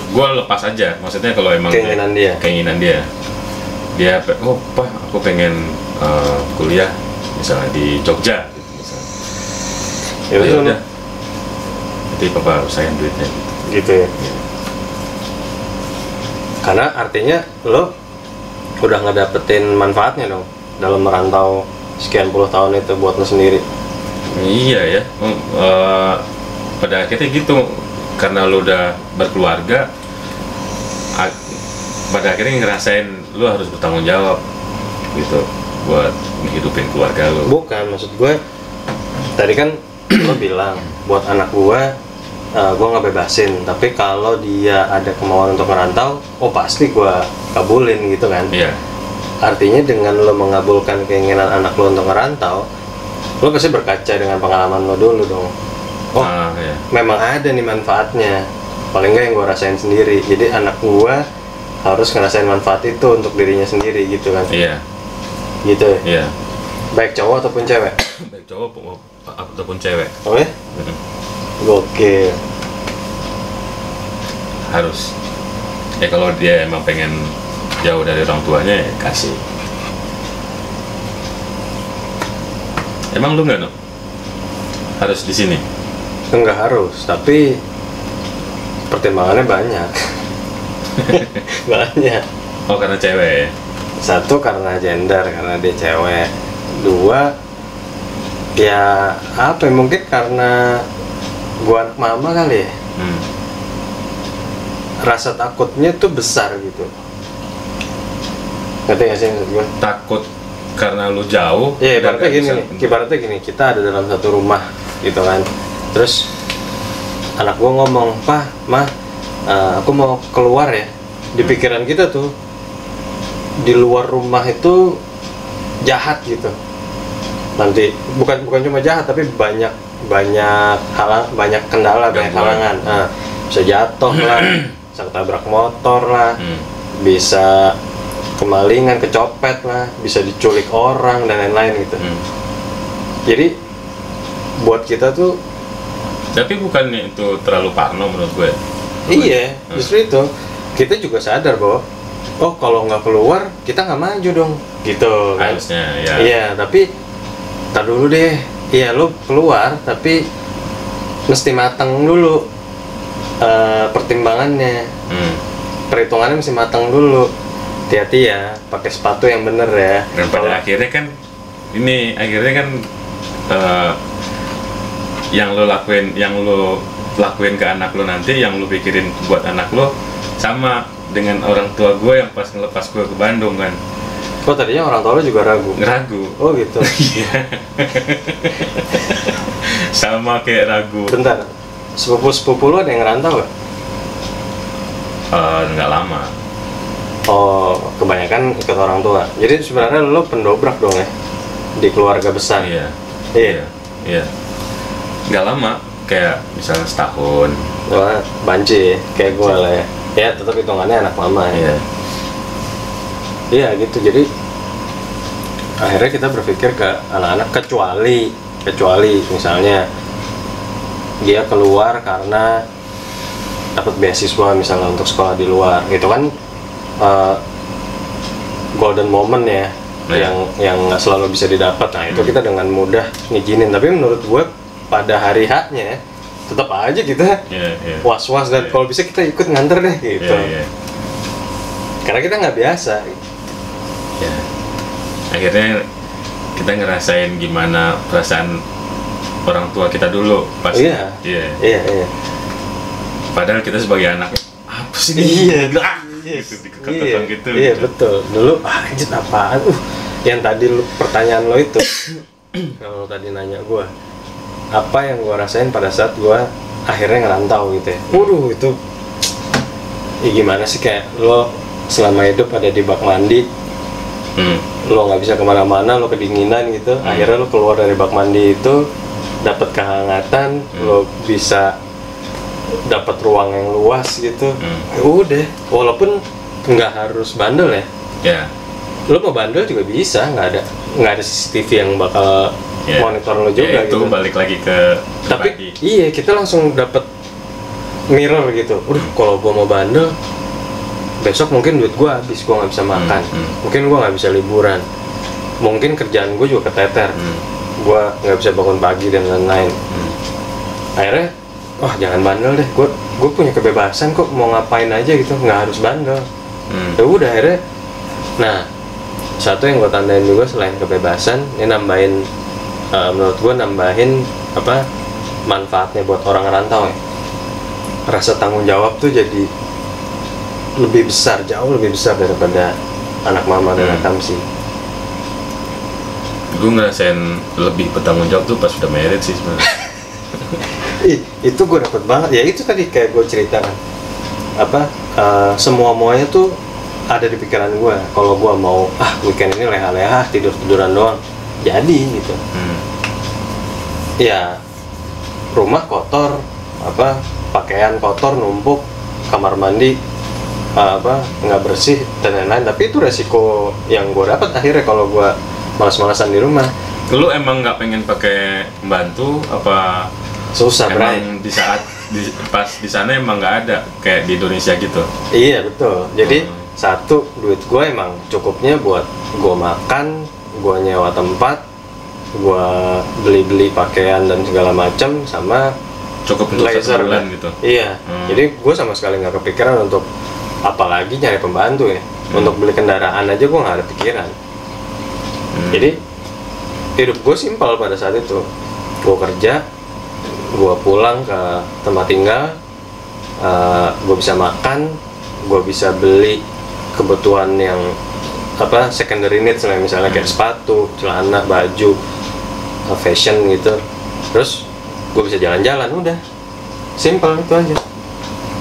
gue lepas aja. Maksudnya kalau emang keinginan dia oh pak aku pengen kuliah misalnya di Jogja gitu misalnya, ya udah nanti papa usahain duitnya gitu ya. Karena artinya lo udah ngedapetin manfaatnya dong dalam merantau sekian puluh tahun itu buat lo sendiri. Iya ya, pada akhirnya gitu, karena lo udah berkeluarga, pada akhirnya ngerasain lu harus bertanggung jawab gitu buat menghidupin keluarga lu. Bukan, maksud gue tadi kan lo bilang buat anak gue nggak bebasin, tapi kalau dia ada kemauan untuk merantau, oh pasti gue kabulin gitu kan. Iya. artinya dengan lo mengabulkan keinginan anak lo untuk ngerantau, lo pasti berkaca dengan pengalaman lo dulu dong. Oh, iya. memang ada nih manfaatnya. Paling nggak yang gue rasain sendiri. Jadi anak gue harus ngerasain manfaat itu untuk dirinya sendiri gitu kan. Iya. Gitu ya? Iya. Baik cowok ataupun cewek? Baik cowok ataupun cewek. Oke? Gokil. Harus. Ya kalau dia emang pengen jauh dari orang tuanya, ya kasih. Emang lu nggak, no? Harus di sini? Enggak harus, tapi pertimbangannya banyak. Banyak. Oh, karena cewek ya? Satu karena gender, karena dia cewek. Dua, ya apa ya, mungkin karena gua anak mama kali ya. Rasa takutnya tuh besar gitu. Ngerti gak sih maksud gue? Takut karena lu jauh. Iya, ibaratnya gini, kita ada dalam satu rumah gitu kan. Terus anak gue ngomong, "Pak, Ma, aku mau keluar ya." Di pikiran kita tuh di luar rumah itu jahat gitu. Nanti bukan cuma jahat, tapi banyak kendala, banyak halangan. Bisa jatuh lah, bisa ketabrak motor lah, bisa kemalingan, kecopet lah, bisa diculik orang dan lain-lain gitu. Jadi buat kita tuh, tapi bukannya itu terlalu parno menurut gue? Iya, justru itu kita juga sadar bahwa oh kalau nggak keluar kita nggak maju dong, gitu kan? Harusnya ya. Iya, tapi tar dulu deh. Iya, lu keluar tapi mesti matang dulu pertimbangannya, perhitungannya mesti matang dulu. Hati-hati ya, pakai sepatu yang bener ya. Dan pada akhirnya kan yang lo lakuin ke anak lo nanti, yang lo pikirin buat anak lo sama dengan orang tua gue yang pas ngelepas gue ke Bandung kan. Kok tadinya orang tua lo juga ragu? Oh gitu. Sama kayak ragu. Bentar, sepupu lo ada yang ngerantau gak? Nggak lama. Oh, kebanyakan ikut orang tua. Jadi sebenarnya lo pendobrak dong ya di keluarga besar. Iya. Nggak lama, kayak misalnya setahun. Wah, banci kayak gue lah ya. Ya tetap hitungannya anak mama ya. Iya gitu. Jadi akhirnya kita berpikir ke anak-anak, kecuali misalnya dia keluar karena dapat beasiswa misalnya untuk sekolah di luar, gitu kan. Golden moment ya, yang nggak selalu bisa didapat. Nah itu kita dengan mudah ngizinin. Tapi menurut gue pada hari haknya tetap aja kita was-was dan kalau bisa kita ikut nganter deh gitu. Karena kita nggak biasa. Akhirnya kita ngerasain gimana perasaan orang tua kita dulu pas. Iya. Padahal kita sebagai anak apa sih ini? Gitu. Iya betul. Dulu anjir apaan? Yang tadi pertanyaan lo itu, kalau tadi nanya gue, apa yang gue rasain pada saat gue akhirnya ngerantau gitu ya? Waduh itu, gimana sih, kayak lo selama hidup ada di bak mandi, lo nggak bisa kemana-mana, lo kedinginan gitu, akhirnya lo keluar dari bak mandi itu, dapat kehangatan, lo bisa dapat ruang yang luas gitu. Udah, walaupun nggak harus bandel ya. Lo mau bandel juga bisa, nggak ada CCTV yang bakal monitor lo juga itu gitu. Balik lagi ke tapi iya, kita langsung dapat mirror gitu. Kalau gua mau bandel, besok mungkin duit gua habis, gua nggak bisa makan, mungkin gua nggak bisa liburan, mungkin kerjaan gua juga keteter, gua nggak bisa bangun pagi dan lain-lain. Akhirnya wah jangan bandel deh, gue punya kebebasan kok, mau ngapain aja gitu, nggak harus bandel. Ya udah akhirnya, nah satu yang gue tandain juga selain kebebasan, ini nambahin, menurut gue nambahin apa manfaatnya buat orang rantau ya. Rasa tanggung jawab tuh jadi lebih besar, jauh lebih besar daripada anak mama dan anak tamsi. Gue ngerasain lebih bertanggung jawab tuh pas udah married sih sebenarnya. Itu gue dapet banget ya, itu tadi kayak gue ceritakan apa, semua-muanya tuh ada di pikiran gue. Kalau gue mau weekend ini leha-leha tidur-tiduran doang, jadi gitu. Ya rumah kotor, pakaian kotor numpuk, kamar mandi nggak bersih dan lain-lain. Tapi itu resiko yang gue dapat akhirnya kalau gue malas-malasan di rumah. Lu emang nggak pengen pakai pembantu apa? Susah, emang di saat pas di sana emang nggak ada kayak di Indonesia gitu. Iya betul. Jadi satu, duit gue emang cukupnya buat gue makan, gue nyewa tempat, gue beli pakaian dan segala macam, sama cukup untuk laser bulan gitu. Iya. Jadi gue sama sekali nggak kepikiran untuk apalagi nyari pembantu ya. Untuk beli kendaraan aja gue nggak ada pikiran. Jadi hidup gue simpel pada saat itu. Gue kerja, gue pulang ke tempat tinggal, gue bisa makan, gue bisa beli kebutuhan yang secondary needs lah, misalnya kayak sepatu, celana, baju, fashion gitu. Terus gue bisa jalan-jalan, udah simple itu aja.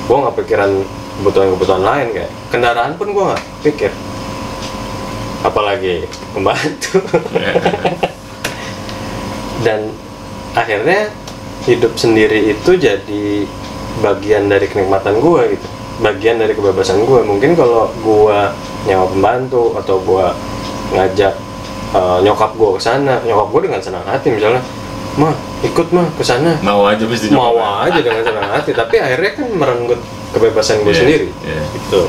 Gue nggak pikiran kebutuhan lain, kayak kendaraan pun gue nggak pikir, apalagi pembantu. Dan akhirnya hidup sendiri itu jadi bagian dari kenikmatan gue gitu, bagian dari kebebasan gue. Mungkin kalau gue nyawa pembantu atau gue ngajak nyokap gue ke sana, nyokap gue dengan senang hati misalnya, "Mah, ikut mah ke sana." Mau aja dengan senang hati, tapi akhirnya kan merenggut kebebasan gue sendiri. Gitu.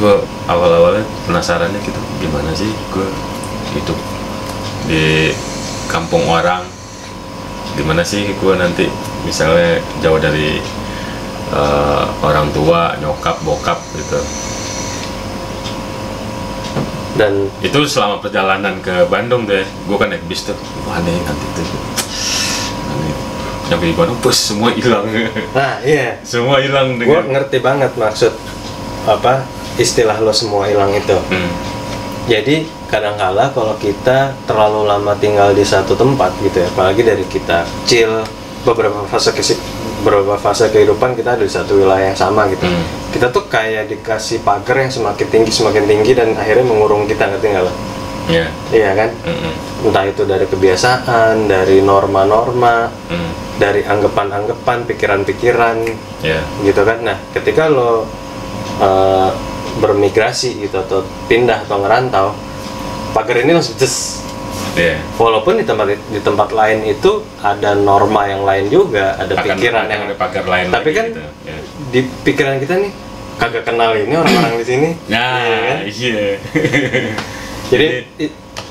Gue awal-awalnya penasarannya gitu, gimana sih gue hidup di kampung orang, gimana sih gue nanti misalnya jauh dari orang tua, nyokap, bokap gitu. Dan itu selama perjalanan ke Bandung deh, gue kan naik bis tuh, wah nih nanti tuh nyampe di Bandung, bus semua hilang. Nah iya, semua hilang. Gue ngerti banget maksud istilah lo semua hilang itu. Jadi kadang-kala kalau kita terlalu lama tinggal di satu tempat gitu ya, apalagi dari kita kecil, beberapa fase kehidupan kita ada di satu wilayah yang sama gitu. Kita tuh kayak dikasih pagar yang semakin tinggi dan akhirnya mengurung kita, ngerti nggak lo? Iya kan? Entah itu dari kebiasaan, dari norma-norma, dari anggapan-anggapan, pikiran-pikiran, gitu kan. Nah ketika lo bermigrasi gitu atau pindah atau ngerantau, pagar ini langsung walaupun di tempat lain itu ada norma yang lain juga, ada pikiran yang ada pagar lain, tapi kan gitu. Di pikiran kita nih kagak kenal ini orang-orang di sini. Jadi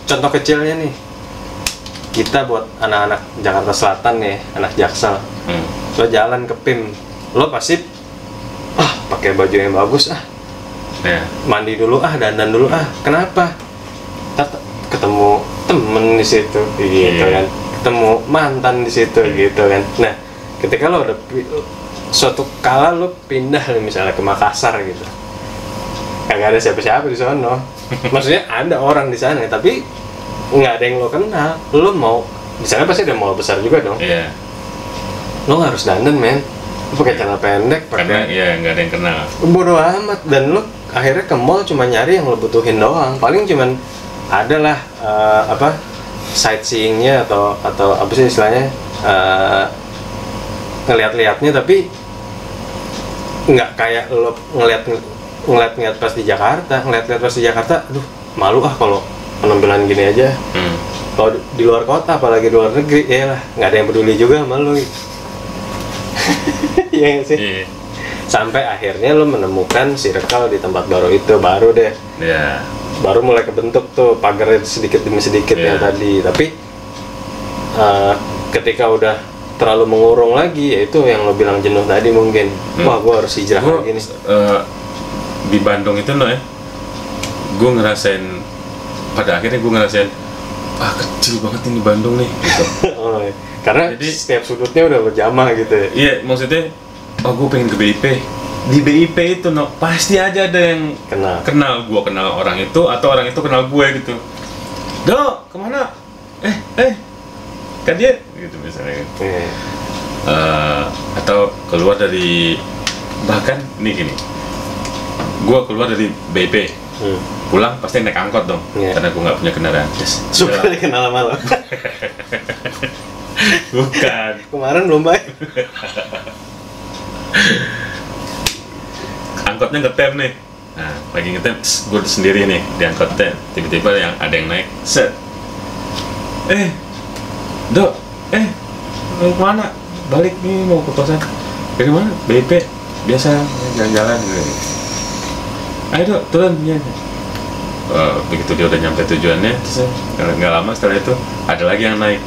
contoh kecilnya nih, kita buat anak-anak Jakarta Selatan nih, anak Jaksel, lo jalan ke PIM, lo pasti pakai baju yang bagus, mandi dulu, dandan dulu, kenapa? Ketemu temen di situ, gitu kan, ketemu mantan di situ, gitu kan. Nah, ketika lo udah suatu kala lo pindah misalnya ke Makassar gitu, kagak ada siapa-siapa di sana. Maksudnya ada orang di sana, tapi nggak ada yang lo kenal. Lo mau di sana pasti ada mall besar juga dong. Lo nggak harus dandan, men. Lo pakai celana pendek, karena nggak ada yang kenal. Bodoh amat. Dan lo akhirnya ke mall cuma nyari yang lo butuhin doang. Paling cuman adalah sightseeingnya atau apa sih istilahnya, ngeliat-liatnya, tapi nggak kayak lo ngeliat pas di Jakarta. Ngeliat pas di Jakarta, aduh malu kalau penampilan gini aja. Kalau di luar kota, apalagi di luar negeri, ya lah nggak ada yang peduli juga sama lo gitu. Iya sih. Sampai akhirnya lo menemukan circle di tempat baru itu, baru deh. Baru mulai kebentuk tuh pagarnya sedikit demi sedikit yang tadi. Tapi ketika udah terlalu mengurung lagi, yaitu yang lo bilang jenuh tadi mungkin. Wah, gue harus hijrah lagi nih. Di Bandung itu gue ngerasain, pada akhirnya gue ngerasain, kecil banget ini Bandung nih gitu. Karena jadi, setiap sudutnya udah berjamah gitu ya. Iya, maksudnya gue pengen ke BIP. Di BIP itu pasti aja ada yang kenal. Gue kenal orang itu atau orang itu kenal gue gitu. "Do, kemana? Kan dia?" gitu misalnya. atau keluar dari, bahkan nih gini, gue keluar dari BIP, pulang pasti naik angkot dong, karena gue nggak punya kendaraan. Suka dikenal sama lo. Bukan. Kemarin belum baik. Angkotnya ngetem nih, nah lagi ngetem, gue sendiri nih di angkotnya, tiba-tiba yang ada yang naik, set, Dok, mau kemana? Balik nih, mau ke kosan. Dari mana? BIP, biasa jalan-jalan gitu. Ayo Dok, turun ya. Begitu dia udah nyampe tujuannya, terus nggak lama setelah itu ada lagi yang naik.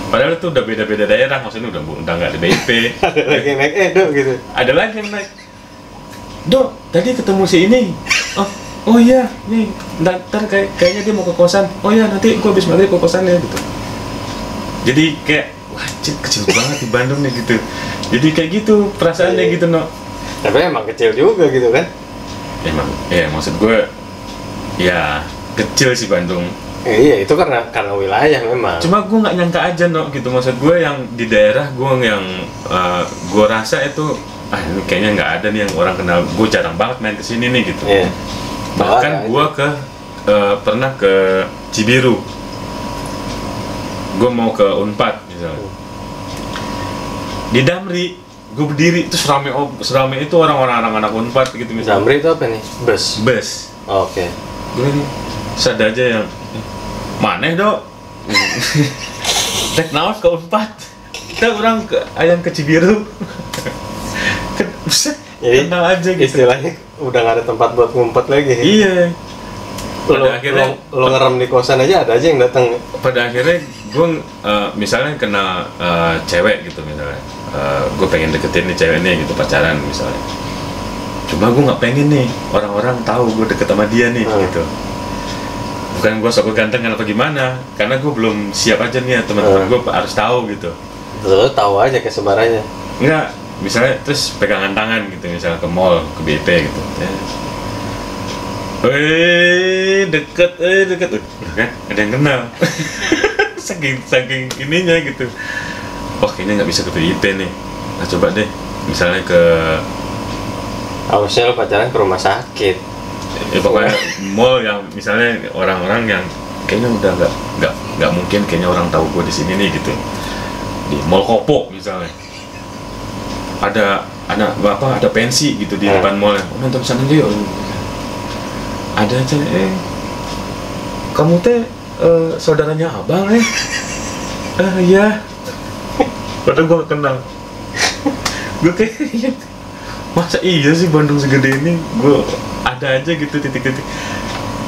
Padahal itu udah beda-beda daerah, maksudnya udah nggak ada BIP. Ada lagi yang naik, Dok gitu. Ada lagi yang naik. Dok, tadi ketemu si ini. Oh iya, nih, ntar kayaknya dia mau ke kosan. Oh iya, nanti gua habis maghrib ke kosannya gitu. Jadi kayak, wah kecil banget di Bandung nih gitu. Jadi kayak gitu perasaannya gitu, no. Tapi emang kecil juga gitu kan? Emang, ya maksud gue, ya kecil sih Bandung. Iya, itu karena wilayah memang. Cuma gue nggak nyangka aja, no, gitu. Maksud gue yang di daerah gue yang gue rasa itu, ini kayaknya nggak ada nih yang orang kenal. Gue jarang banget main kesini nih gitu. Iya. Bahkan gue pernah ke Cibiru. Gue mau ke Unpad misalnya. Di Damri, gue berdiri terus serame itu orang-orang anak Unpad gitu misalnya. Damri itu apa nih? Bus. Oh, oke. Gue ini sadar aja yang maneh Dok. Tek naos ke Unpad. Kita orang ke Cibiru. Jadi kenal aja gitu. Istilahnya udah nggak ada tempat buat ngumpet lagi. Iya. Pada akhirnya lo ngerem di kosan aja ada aja yang datang. Pada akhirnya gue misalnya kenal cewek gitu misalnya, gue pengen deketin nih cewek nih gitu, pacaran misalnya. Cuma gue nggak pengen nih orang-orang tahu gue deket sama dia nih gitu. Bukan gue sok ganteng apa gimana, karena gue belum siap aja nih, teman-teman gue harus tahu gitu. Lo tahu aja kesebarannya. Enggak, misalnya terus pegangan tangan gitu, misalnya ke mall, ke BP gitu. Deket, kan ada yang kenal. saking ininya gitu. Wah, kayaknya nggak bisa ke BIP nih. Nah, coba deh, misalnya ke, harusnya lo pacaran ke rumah sakit. Pokoknya mall yang misalnya orang-orang yang kayaknya udah nggak mungkin kayaknya orang tahu gue di sini nih gitu. Di Mall Kopo misalnya. Ada pensi gitu di depan mallnya. Nonton sana aja yuk. Ada aja, kamu teh saudaranya abang iya. Padahal gue gak kenal. Gue kayak, masa iya sih Bandung segede ini, gue ada aja gitu titik-titik.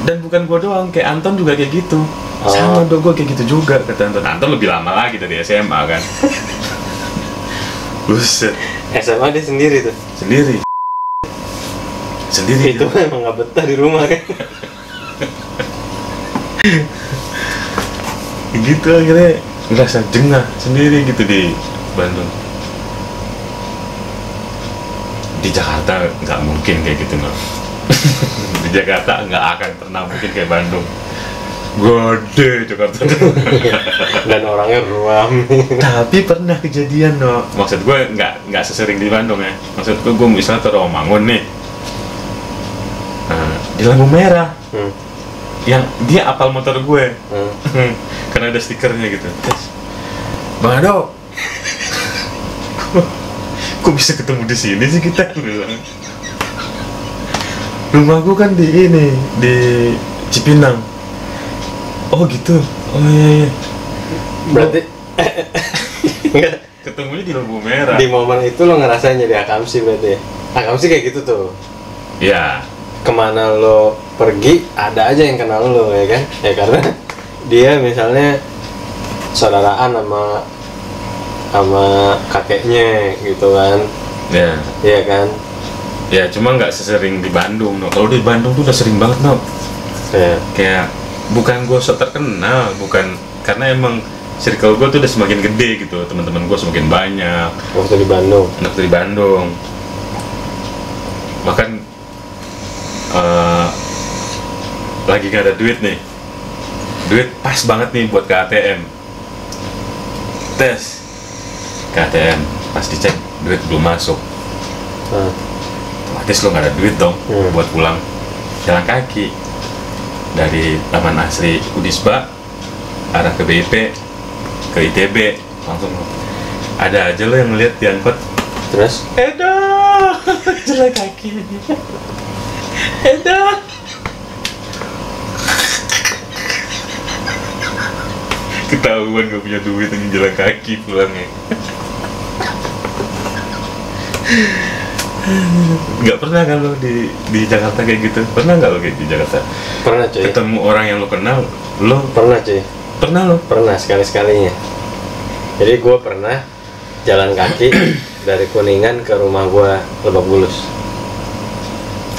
Dan bukan gue doang, kayak Anton juga kayak gitu. Sama dong, gue kayak gitu juga kata Anton. Anton lebih lama lagi dari SMA kan. Buset. SMA dia sendiri tuh? Sendiri itu emang nggak betah di rumah kan. Gitu akhirnya ngerasa jengah sendiri gitu di Bandung. Di Jakarta nggak mungkin kayak gitu, no. Di Jakarta nggak akan pernah mungkin kayak Bandung. Gede Jakarta. Dan orangnya ruam. Tapi pernah kejadian, no. Maksud gue nggak sesering di Bandung ya. Maksud gue misalnya ke Rawamangun nih. Di lampu merah, yang dia apal motor gue, karena ada stikernya gitu. Terus, Bang Ado, kok bisa ketemu di sini sih kita? Bilang. Rumah gue kan di Cipinang. Oh gitu. Oh iya. Berarti ketemunya di lampu merah. Di momen itu lo ngerasain jadi akamsi berarti. Akamsi kayak gitu tuh. Iya. Kemana lo pergi ada aja yang kenal lo ya kan, ya karena dia misalnya saudaraan sama kakeknya gitu kan. Ya. Iya kan. Ya cuma nggak sesering di Bandung, no. Kalau di Bandung tuh udah sering banget, no. Kayak bukan gue so terkenal, bukan, karena emang circle gue tuh udah semakin gede gitu, teman-teman gue semakin banyak. Waktu di Bandung. Waktu di Bandung. Bahkan lagi gak ada duit nih, duit pas banget nih buat ke ATM, tes ke ATM, pas dicek duit belum masuk. Otomatis lo nggak ada duit dong buat pulang. Jalan kaki dari Taman Asri Unisba arah ke BIP ke ITB, langsung ada aja lo yang ngeliat di angkot. Terus? Jalan kaki. Ketahuan gak punya duit yang jalan kaki pulangnya. Nggak pernah kan lo di Jakarta kayak gitu? Pernah nggak lo kayak di Jakarta? Pernah cuy. Ketemu orang yang lo kenal, lo pernah cuy. Pernah lo? Pernah sekali-sekalinya. Jadi gue pernah jalan kaki dari Kuningan ke rumah gue Lebak Bulus.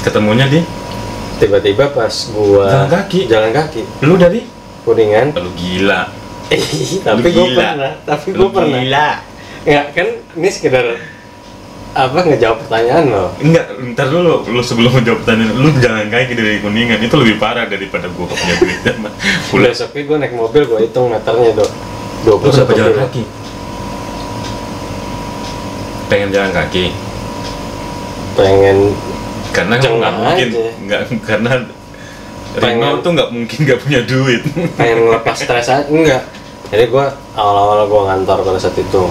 Ketemunya di? Tiba-tiba pas gue jalan kaki. Lu dari? Kuningan. Lu gila. Tapi gue pernah. Gila. Enggak kan ini sekedar apa ngejawab pertanyaan lo? Enggak, ntar dulu, lu sebelum menjawab pertanyaan, lu jalan kaki dari Kuningan itu lebih parah daripada gua punya duit. Besoknya gue naik mobil, gue hitung meternya tuh 21 jalan kaki. Pengen jalan kaki. Pengen karena nggak mungkin, nggak karena Rino tuh nggak mungkin nggak punya duit. Pengen ngelepas stres aja, enggak. Jadi gue awal-awal gue ngantor pada saat itu.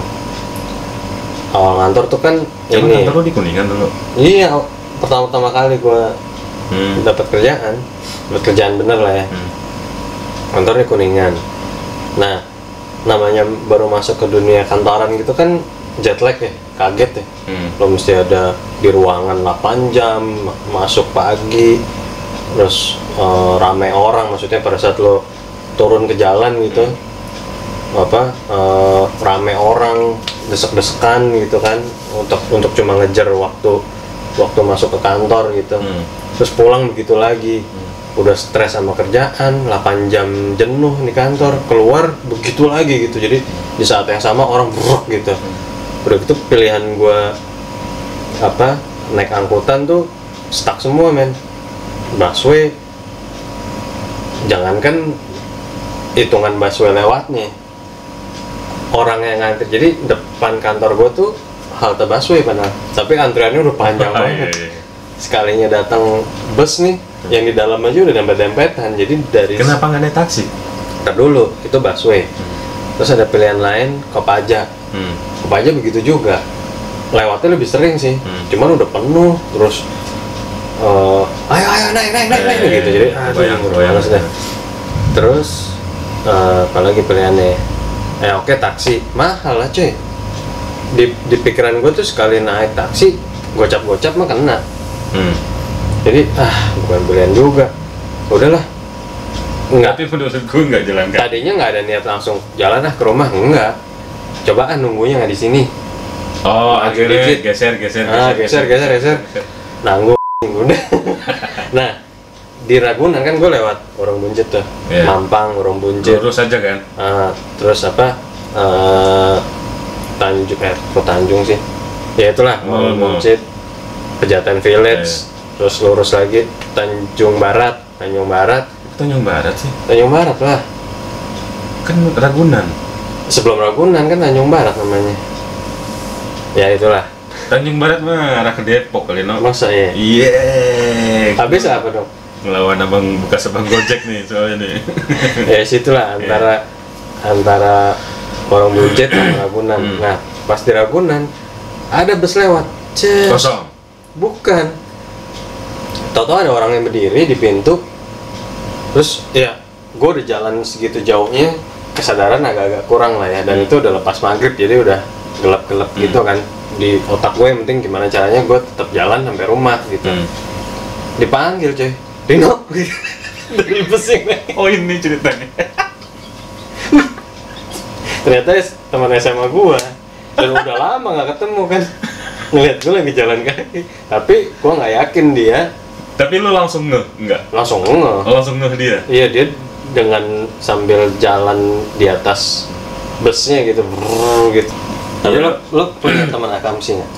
Awal ngantor tuh kan ini. Ngantor lu di Kuningan dulu? Iya, pertama kali gue dapat kerjaan bener lah ya. Kantor di Kuningan. Nah, namanya baru masuk ke dunia kantoran gitu kan jet lag ya, kaget ya. Lo mesti ada di ruangan 8 jam, masuk pagi, terus rame orang, maksudnya pada saat lo turun ke jalan gitu, rame orang, desek-desekan gitu kan, untuk cuma ngejar waktu masuk ke kantor gitu. Terus pulang begitu lagi, udah stres sama kerjaan, 8 jam jenuh di kantor, keluar begitu lagi gitu. Jadi di saat yang sama orang brok gitu. Udah gitu pilihan gua naik angkutan tuh stuck semua men. Busway, jangankan hitungan busway lewatnya, orang yang ngantri. Jadi depan kantor gue tuh halte busway padahal, tapi antriannya udah panjang banget. Sekalinya datang bus nih, yang di dalam aja udah dempet-dempetan. Jadi dari kenapa nggak naik taksi? Ntar dulu, itu busway. Terus ada pilihan lain, Kopaja. Kopaja begitu juga, lewatnya lebih sering sih, cuman udah penuh. Terus ayo naik gitu. Jadi bayang deh. Terus apalagi pilihannya? Oke, taksi mahal lah cuy. Di pikiran gue tuh sekali naik taksi gocap mah kena. Jadi bukan pilihan juga. Udahlah. Enggak. Tapi menurut gue nggak jalan kaki. Tadinya nggak ada niat langsung jalan ke rumah, enggak. Cobaan nunggunya nggak di sini. Oh, akhirnya geser. Nanggung udah. Nah, di Ragunan kan gue lewat Warung Buncit tuh. Mampang, Warung Buncit. Lurus aja kan. Terus Tanjung sih. Ya itulah, Warung Buncit, Pejaten Village, terus lurus lagi Tanjung Barat sih. Tanjung Barat lah. Kan Ragunan. Sebelum Ragunan kan Tanjung Barat namanya. Ya itulah. Tanjung Barat mah arah ke Depok kali no. Masa ya? Iya. Habis apa dong? Ngelawan abang bekas abang Gojek nih soalnya nih. Ya situlah antara Warung Buncit sama Ragunan. Nah, pas di Ragunan ada bus lewat. Kosong. Bukan. Tahu-tahu ada orang yang berdiri di pintu. Terus ya, gue udah jalan segitu jauhnya, kesadaran agak-agak kurang lah ya. Dan itu udah lepas maghrib, jadi udah gelap-gelap gitu kan. Di otak gue yang penting gimana caranya gue tetap jalan sampai rumah gitu. Dipanggil cuy, Rino dari bus ini. Oh ini ceritanya. Ternyata teman SMA gue, dan udah lama nggak ketemu kan. Ngeliat gue lagi jalan kaki, tapi gue nggak yakin dia. Tapi lu langsung enggak? Langsung ngeh dia? Iya, dia dengan sambil jalan di atas busnya gitu, gitu. Tapi lo punya teman akamsi nggak?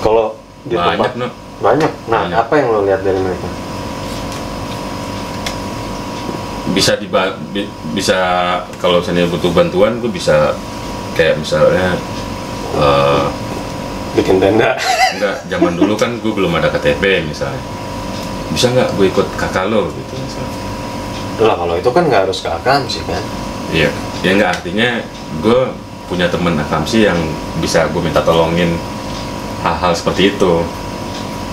Kalau di banyak, tempat banyak. Nah, banyak. apa yang lo lihat dari mereka? Bisa kalau misalnya butuh bantuan, gue bisa kayak misalnya bikin tenda. enggak, zaman dulu kan gue belum ada KTP misalnya, bisa nggak gue ikut kakak lo gitu misalnya. Lah kalau itu kan nggak harus ke Akamsi kan? Iya, ya nggak, artinya gue punya temen Akamsi yang bisa gue minta tolongin hal-hal seperti itu.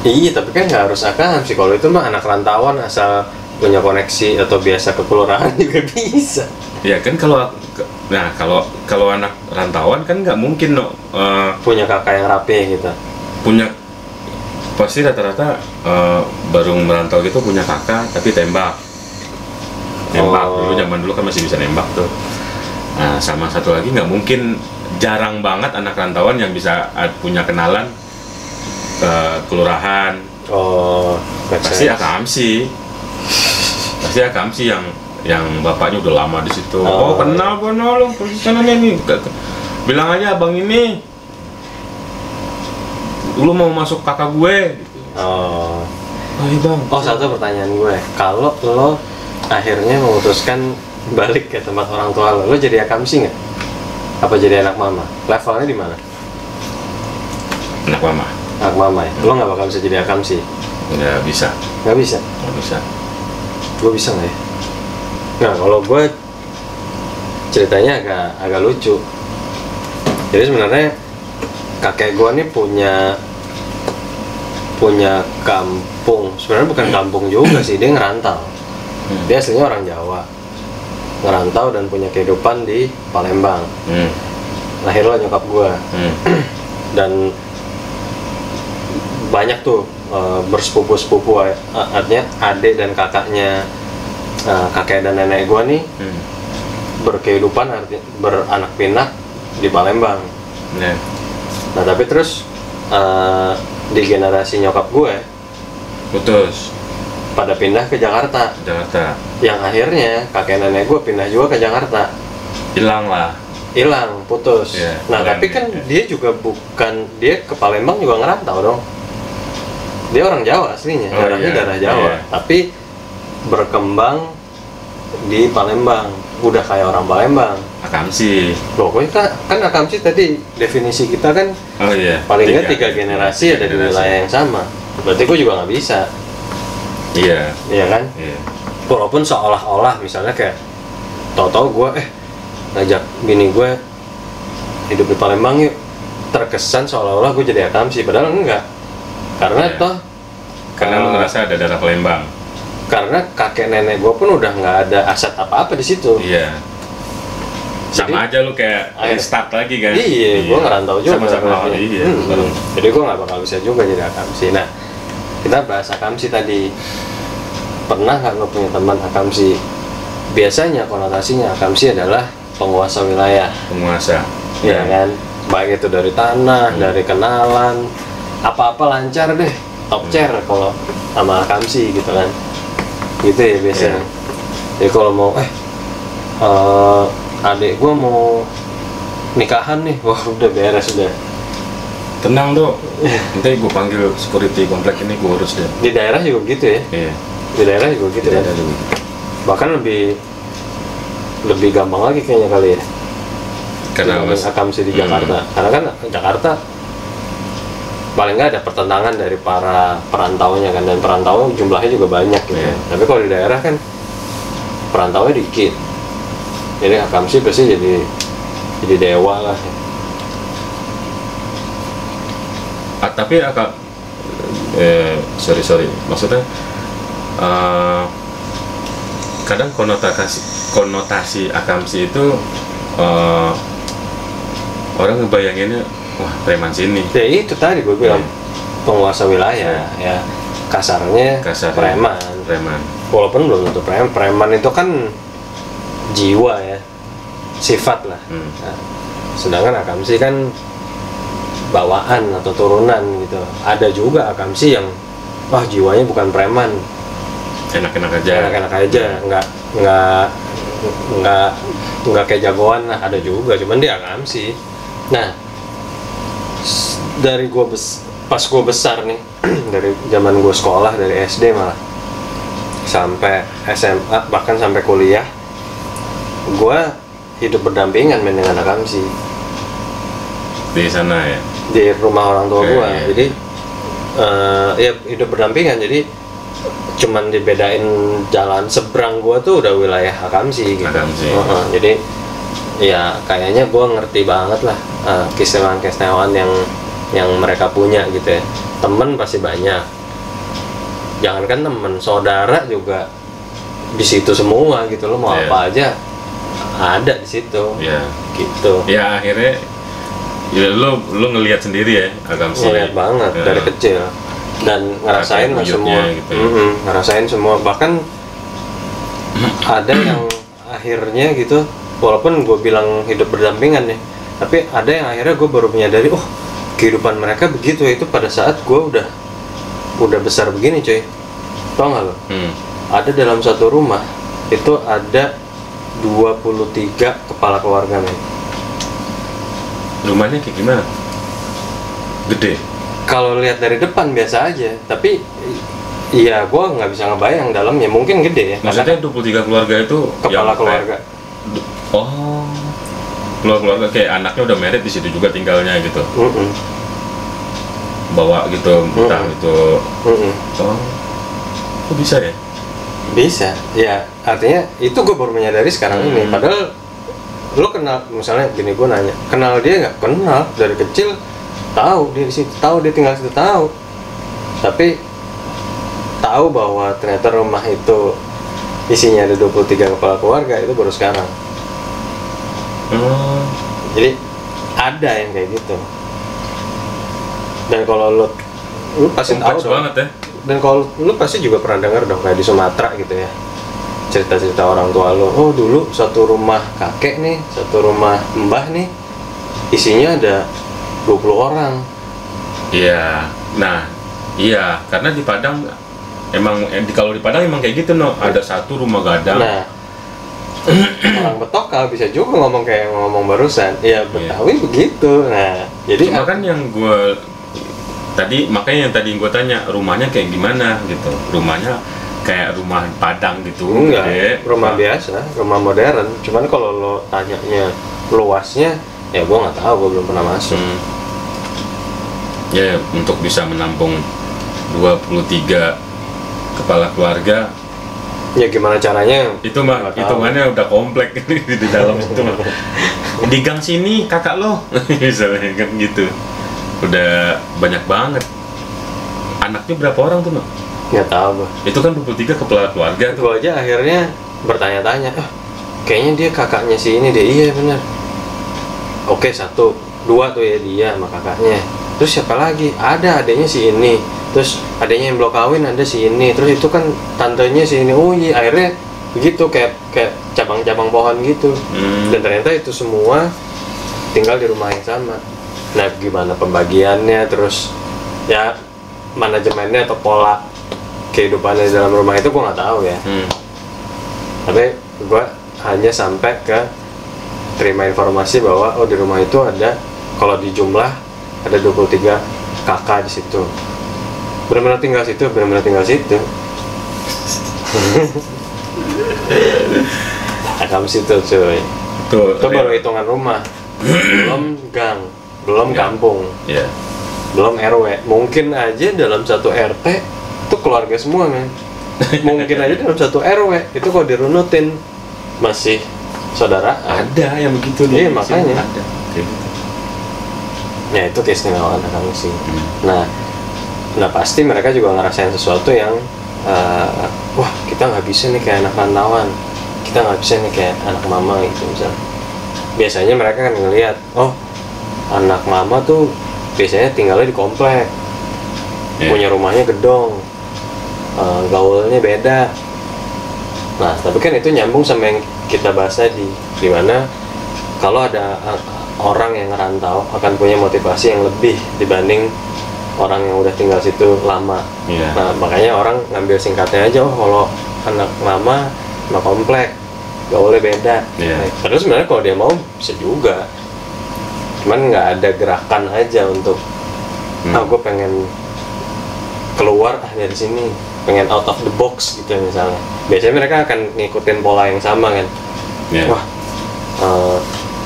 Iya, tapi kan nggak harus Akamsi. Kalau itu mah anak rantauan asal punya koneksi atau biasa ke kelurahan juga bisa. Ya kan kalau anak rantauan kan nggak mungkin Punya kakak yang rapi gitu. punya, pasti rata-rata baru merantau gitu punya kakak tapi nembak dulu, zaman dulu kan masih bisa nembak tuh. Nah, sama satu lagi, nggak mungkin, jarang banget anak rantauan yang bisa punya kenalan kelurahan. Pasti Akamsi yang bapaknya udah lama di situ. Kenal lo sana nih, bilang aja abang ini lu mau masuk kakak gue gitu. Iya bang. Satu pertanyaan gue, kalau lo akhirnya memutuskan balik ke tempat orang tua lo jadi Akamsi nggak? Apa jadi anak mama? Levelnya di mana? Anak mama. Anak mama ya? Lo nggak bakal bisa jadi Akamsi? Nggak bisa. Nggak bisa? Nggak bisa. Gue bisa nggak ya? Nah, kalau gue ceritanya agak lucu. Jadi sebenarnya kakek gue nih punya kampung. Sebenarnya bukan kampung juga sih, dia ngerantau. Dia aslinya orang Jawa, ngerantau dan punya kehidupan di Palembang. Lahirlah nyokap gue. Dan banyak tuh bersepupu-sepupu, artinya adik dan kakaknya kakek dan nenek gue nih berkehidupan, artinya beranak pinak di Palembang. Nah tapi terus di generasi nyokap gue putus, pada pindah ke Jakarta. Yang akhirnya kakek nenek gue pindah juga ke Jakarta. Hilang, putus. Nah tapi kan dia juga dia ke Palembang juga ngerantau dong. Dia orang Jawa aslinya, darah Jawa, tapi berkembang di Palembang, udah kayak orang Palembang. Akamsi. Pokoknya kan Akamsi tadi definisi kita kan paling nggak 3 generasi ada di wilayah yang sama. Berarti gue juga nggak bisa. Iya kan? Walaupun seolah-olah misalnya kayak tau-tau gue ngajak bini gue hidup di Palembang yuk, terkesan seolah-olah gue jadi Akamsi, padahal enggak. Karena karena lu ngerasa ada darah Palembang. Karena kakek nenek gue pun udah nggak ada aset apa-apa di situ. Sama aja lu kayak start lagi kan. Gue ngerantau juga. Sama-sama. Jadi gue nggak bakal bisa juga jadi Akamsi. Nah, kita bahas Akamsi tadi. Pernah nggak lo punya teman Akamsi? Biasanya konotasinya Akamsi adalah penguasa wilayah. Iya kan? Baik itu dari tanah, dari kenalan, apa-apa lancar deh, top chair kalau sama Akamsi gitu kan. Gitu ya biasanya. Jadi kalau mau adik gue mau nikahan nih, wah udah beres udah. Tenang dok, nanti gue panggil security komplek ini, gue urus deh. Di daerah juga gitu ya? Di daerah juga gitu kan? Bahkan lebih gampang lagi kayaknya kali ya. Karena Akamsi di Jakarta. Karena kan Jakarta paling nggak ada pertentangan dari para perantaunya kan, dan perantau jumlahnya juga banyak gitu. Tapi kalau di daerah kan perantaunya dikit. Jadi Akamsi pasti jadi dewa lah. Tapi sorry, maksudnya kadang konotasi Akamsi itu orang ngebayanginnya wah preman sini. Ya itu tadi gue bilang penguasa wilayah ya, kasarnya preman. Walaupun belum tentu preman itu kan jiwa ya, sifat lah. Nah, sedangkan Akamsi kan bawaan atau turunan gitu. Ada juga Akamsi yang wah jiwanya bukan preman, enak-enak aja, nggak kayak jagoan lah, ada juga, cuman dia Akamsi. Nah dari pas gue besar nih dari zaman gue sekolah, dari SD malah sampai SMA bahkan sampai kuliah, gue hidup berdampingan dengan Akamsi. di sana ya, di rumah orang tua gua. Iya. Jadi ya hidup berdampingan, jadi cuman dibedain jalan seberang gua tuh udah wilayah Akamsi gitu. Akamsi. Jadi ya kayaknya gua ngerti banget lah keistimewaan yang mereka punya gitu ya. Temen pasti banyak, jangankan temen, saudara juga di situ semua gitu. Lo mau apa aja ada di situ. Gitu. Ya akhirnya ya lo ngelihat sendiri ya Akamsi. Ngelihat banget dari kecil dan ngerasain lah semua gitu. Ngerasain semua, bahkan ada yang akhirnya gitu, walaupun gue bilang hidup berdampingan ya, tapi ada yang akhirnya gue baru menyadari, oh kehidupan mereka begitu ya, itu pada saat gue udah besar begini cuy. Tau gak lo? Ada dalam satu rumah itu ada 23 kepala keluarga men. Rumahnya kayak gimana? Gede? Kalau lihat dari depan biasa aja, tapi iya gue nggak bisa ngebayang dalamnya. Mungkin gede ya. Maksudnya 23 keluarga itu kepala keluarga. Oh, keluarga kayak anaknya udah married di situ juga tinggalnya gitu. Bawa gitu, entah itu. Oh, kok bisa ya? Bisa, ya artinya itu gue baru menyadari sekarang ini. Padahal lo kenal, misalnya gini, gue nanya, kenal dia nggak? Kenal dari kecil, tahu dia di situ, tahu dia tinggal situ, tahu. Tapi tahu bahwa ternyata rumah itu isinya ada 23 kepala keluarga itu baru sekarang. Jadi ada yang kayak gitu. Dan kalau lo pasti tahu banget ya. Dan kalau lu pasti juga pernah dengar dong kayak di Sumatera gitu ya, cerita-cerita orang tua lu. Oh dulu satu rumah kakek nih, satu rumah mbah nih, isinya ada 20 orang. Iya, nah iya, karena di Padang emang kalau di Padang emang kayak gitu no, ada satu rumah gadang. Nah orang Betoka bisa juga ngomong kayak ngomong barusan, ya Betawi begitu. Nah jadi cuma kan yang gue tadi, makanya yang tadi gue tanya rumahnya kayak gimana gitu, rumahnya kayak rumah Padang gitu? Enggak, rumah biasa, rumah modern. Cuman kalau lo tanyanya luasnya, ya gue nggak tahu, gue belum pernah masuk. Ya untuk bisa menampung 23 kepala keluarga, ya gimana caranya? Itu mah hitungannya udah komplek di dalam itu mah. Di gang sini kakak lo, misalnya kan gitu. Udah banyak banget. Anaknya berapa orang tuh, Mak? Nggak tahu, Bang. Itu kan 23 kepala keluarga tuh. Gue aja akhirnya bertanya-tanya, kayaknya dia kakaknya si ini deh. Iya benar. Oke, 1, 2 tuh ya dia sama kakaknya. Terus siapa lagi? Ada adanya si ini. Terus adanya yang belum kawin ada si ini. Terus itu kan tantenya si ini. Oh iya, akhirnya begitu kayak cabang-cabang pohon gitu. Dan ternyata itu semua tinggal di rumah yang sama. Nah gimana pembagiannya, terus ya manajemennya atau pola kehidupannya di dalam rumah itu gue nggak tahu ya. Tapi gue hanya sampai ke terima informasi bahwa oh di rumah itu ada, kalau di jumlah ada 23 kakak di situ. Benar-benar tinggal situ, benar-benar tinggal situ. Akam situ cuy. Itu baru hitungan rumah, belum gang, belum kampung, belum RW. Mungkin aja dalam satu RT itu keluarga semua men. Mungkin aja dalam satu RW itu kalau dirunutin masih saudara. Ada yang begitu nih. Iya makanya. Ada. Ya itu keistimewaan Akang sih. Nah pasti mereka juga ngerasain sesuatu yang wah kita nggak bisa nih kayak anak rantauan, kita nggak bisa nih kayak anak mama gitu misalnya. Biasanya mereka kan ngelihat, oh anak mama tuh biasanya tinggalnya di komplek, punya rumahnya gedong, gaulnya beda. Nah tapi kan itu nyambung sama yang kita bahas tadi, dimana kalau ada orang yang ngerantau akan punya motivasi yang lebih dibanding orang yang udah tinggal situ lama. Nah makanya orang ngambil singkatnya aja, oh kalau anak mama anak komplek gaulnya beda. Terus sebenarnya kalau dia mau bisa juga, cuman nggak ada gerakan aja untuk gue pengen keluar dari sini, pengen out of the box gitu misalnya. Biasanya mereka akan ngikutin pola yang sama kan. Wah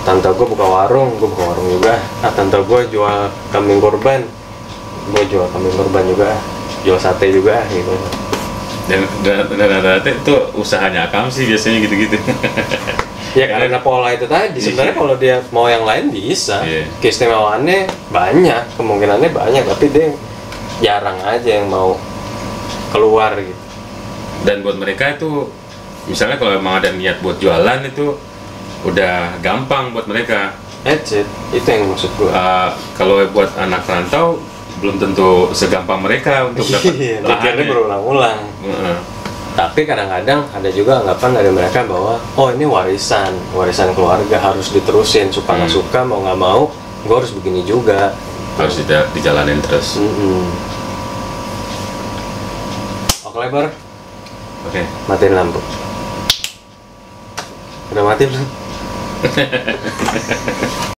tante gue buka warung, gue buka warung juga. Tante gue jual kambing kurban, gue jual kambing kurban juga, jual sate juga gitu. Dan rata-rata itu usahanya Akam sih biasanya gitu-gitu. Ya karena pola itu tadi, sebenarnya kalau dia mau yang lain bisa. Iya. Keistimewaannya banyak, kemungkinannya banyak, tapi dia jarang aja yang mau keluar gitu. Dan buat mereka itu, misalnya kalau emang ada niat buat jualan itu udah gampang buat mereka. That's it. Itu yang maksud gue. Kalau buat anak rantau belum tentu segampang mereka untuk dapat Iya, lahannya. pikirnya berulang-ulang. Tapi kadang-kadang ada juga anggapan dari mereka bahwa oh ini warisan keluarga harus diterusin, suka nggak suka mau nggak mau gue harus begini juga, Harus dijalanin terus. Oke lebar, Oke. matiin lampu. Udah mati belum?